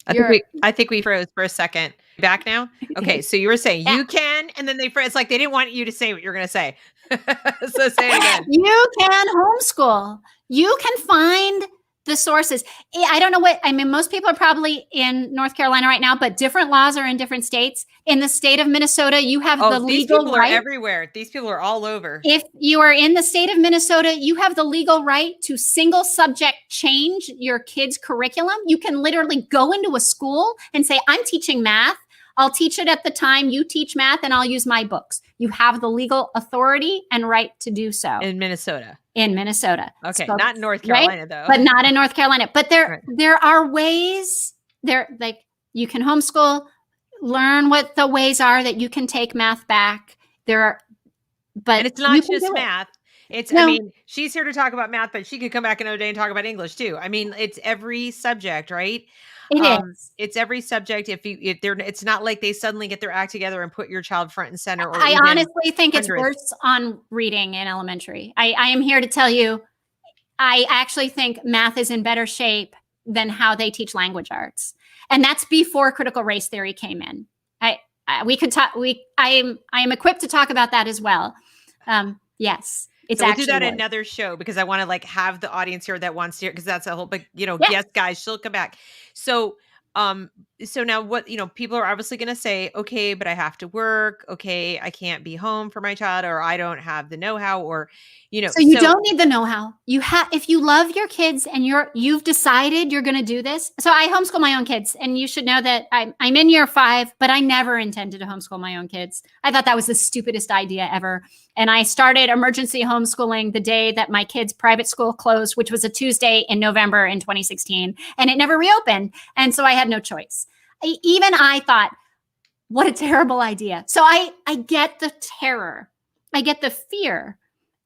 I think we froze for a second. Back now? Okay, so you were saying you can, and then they froze. It's like they didn't want you to say what you're going to say. So say it again. You can homeschool. You can find the sources. I don't know most people are probably in North Carolina right now, but different laws are in different states. In the state of Minnesota, you have the legal right. These people are everywhere. These people are all over. If you are in the state of Minnesota, you have the legal right to single subject change your kid's curriculum. You can literally go into a school and say, I'm teaching math. I'll teach it at the time you teach math, and I'll use my books. You have the legal authority and right to do so. In Minnesota. Okay, so, not in North Carolina, though. But not in North Carolina. But there are ways. You can homeschool, learn what the ways are that you can take math back. And it's not just math. She's here to talk about math, but she could come back another day and talk about English too. It's every subject, right? It is. It's every subject. It's not like they suddenly get their act together and put your child front and center. I honestly think it's worse on reading in elementary. I am here to tell you, I actually think math is in better shape than how they teach language arts, and that's before critical race theory came in. I am equipped to talk about that as well. Yes. We'll do that in another show, because I want to have the audience here that wants to hear, because that's a whole big, yes, guys, she'll come back. So so now what, people are obviously going to say, okay, but I have to work. Okay, I can't be home for my child, or I don't have the know-how, or, So you don't need the know-how. If you love your kids and you've decided you're going to do this. So I homeschool my own kids, and you should know that I'm in year 5, but I never intended to homeschool my own kids. I thought that was the stupidest idea ever. And I started emergency homeschooling the day that my kids' private school closed, which was a Tuesday in November in 2016, and it never reopened. And so I had no choice. Even I thought, what a terrible idea. So I get the terror. I get the fear.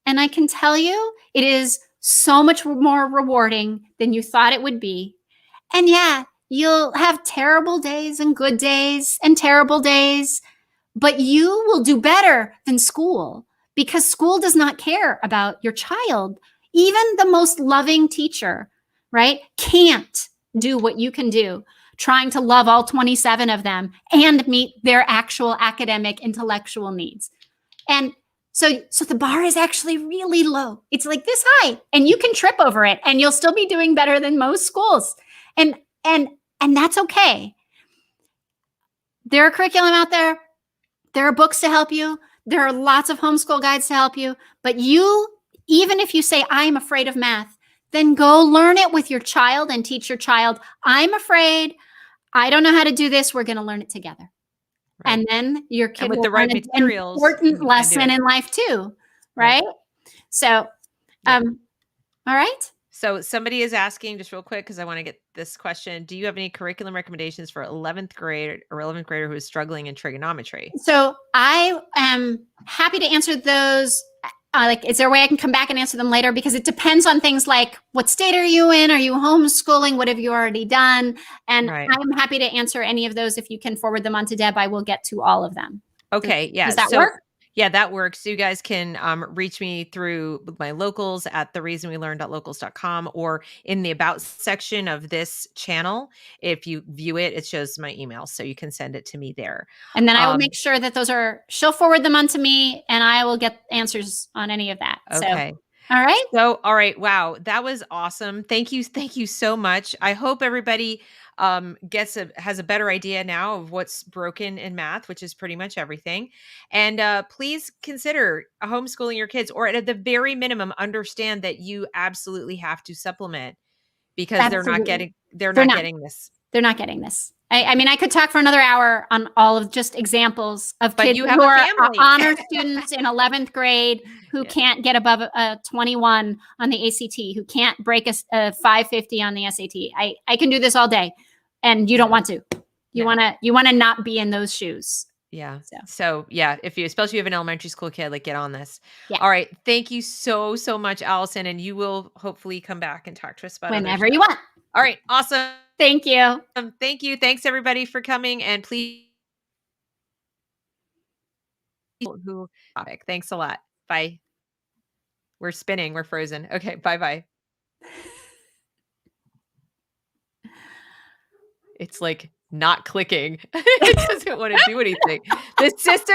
And I can tell you, it is so much more rewarding than you thought it would be. And yeah, you'll have terrible days and good days and terrible days, but you will do better than school, because school does not care about your child. Even the most loving teacher, right, can't do what you can do, trying to love all 27 of them and meet their actual academic, intellectual needs. And so the bar is actually really low. It's like this high, and you can trip over it and you'll still be doing better than most schools. And that's okay. There are curriculum out there. There are books to help you. There are lots of homeschool guides to help you. But even if you say, I'm afraid of math, then go learn it with your child and teach your child, I'm afraid, I don't know how to do this. We're going to learn it together. Right. And then your kid will learn an important lesson in life too, right? So, all right. So somebody is asking, just real quick, because I want to get this question. Do you have any curriculum recommendations for 11th grade or 11th grader who is struggling in trigonometry? So I am happy to answer those. Is there a way I can come back and answer them later? Because it depends on things like, what state are you in? Are you homeschooling? What have you already done? And I'm happy to answer any of those. If you can forward them on to Deb, I will get to all of them. Okay. Yeah. Does that work? Yeah, that works. So you guys can reach me through my locals at thereasonwelearn.locals.com, or in the about section of this channel. If you view it, it shows my email, so you can send it to me there. And then I will make sure that she'll forward them on to me, and I will get answers on any of that. Okay. So, all right. So, all right. Wow. That was awesome. Thank you. Thank you so much. I hope everybody has a better idea now of what's broken in math, which is pretty much everything. And please consider homeschooling your kids, or at the very minimum, understand that you absolutely have to supplement, because they're not getting this. They're not getting this. I mean, I could talk for another hour on all of just examples of kids who are honor students in 11th grade who can't get above a 21 on the ACT, who can't break a 550 on the SAT. I can do this all day, and you don't want to. You want to not be in those shoes. Yeah. So yeah, especially if you have an elementary school kid, get on this. Yeah. All right. Thank you so much, Allison. And you will hopefully come back and talk to us about whenever you want. All right. Awesome. Thank you. Thank you. Thanks everybody for coming, and please topic. Thanks a lot. Bye. We're spinning. We're frozen. Okay. Bye-bye. It's not clicking. It doesn't want to do anything. The system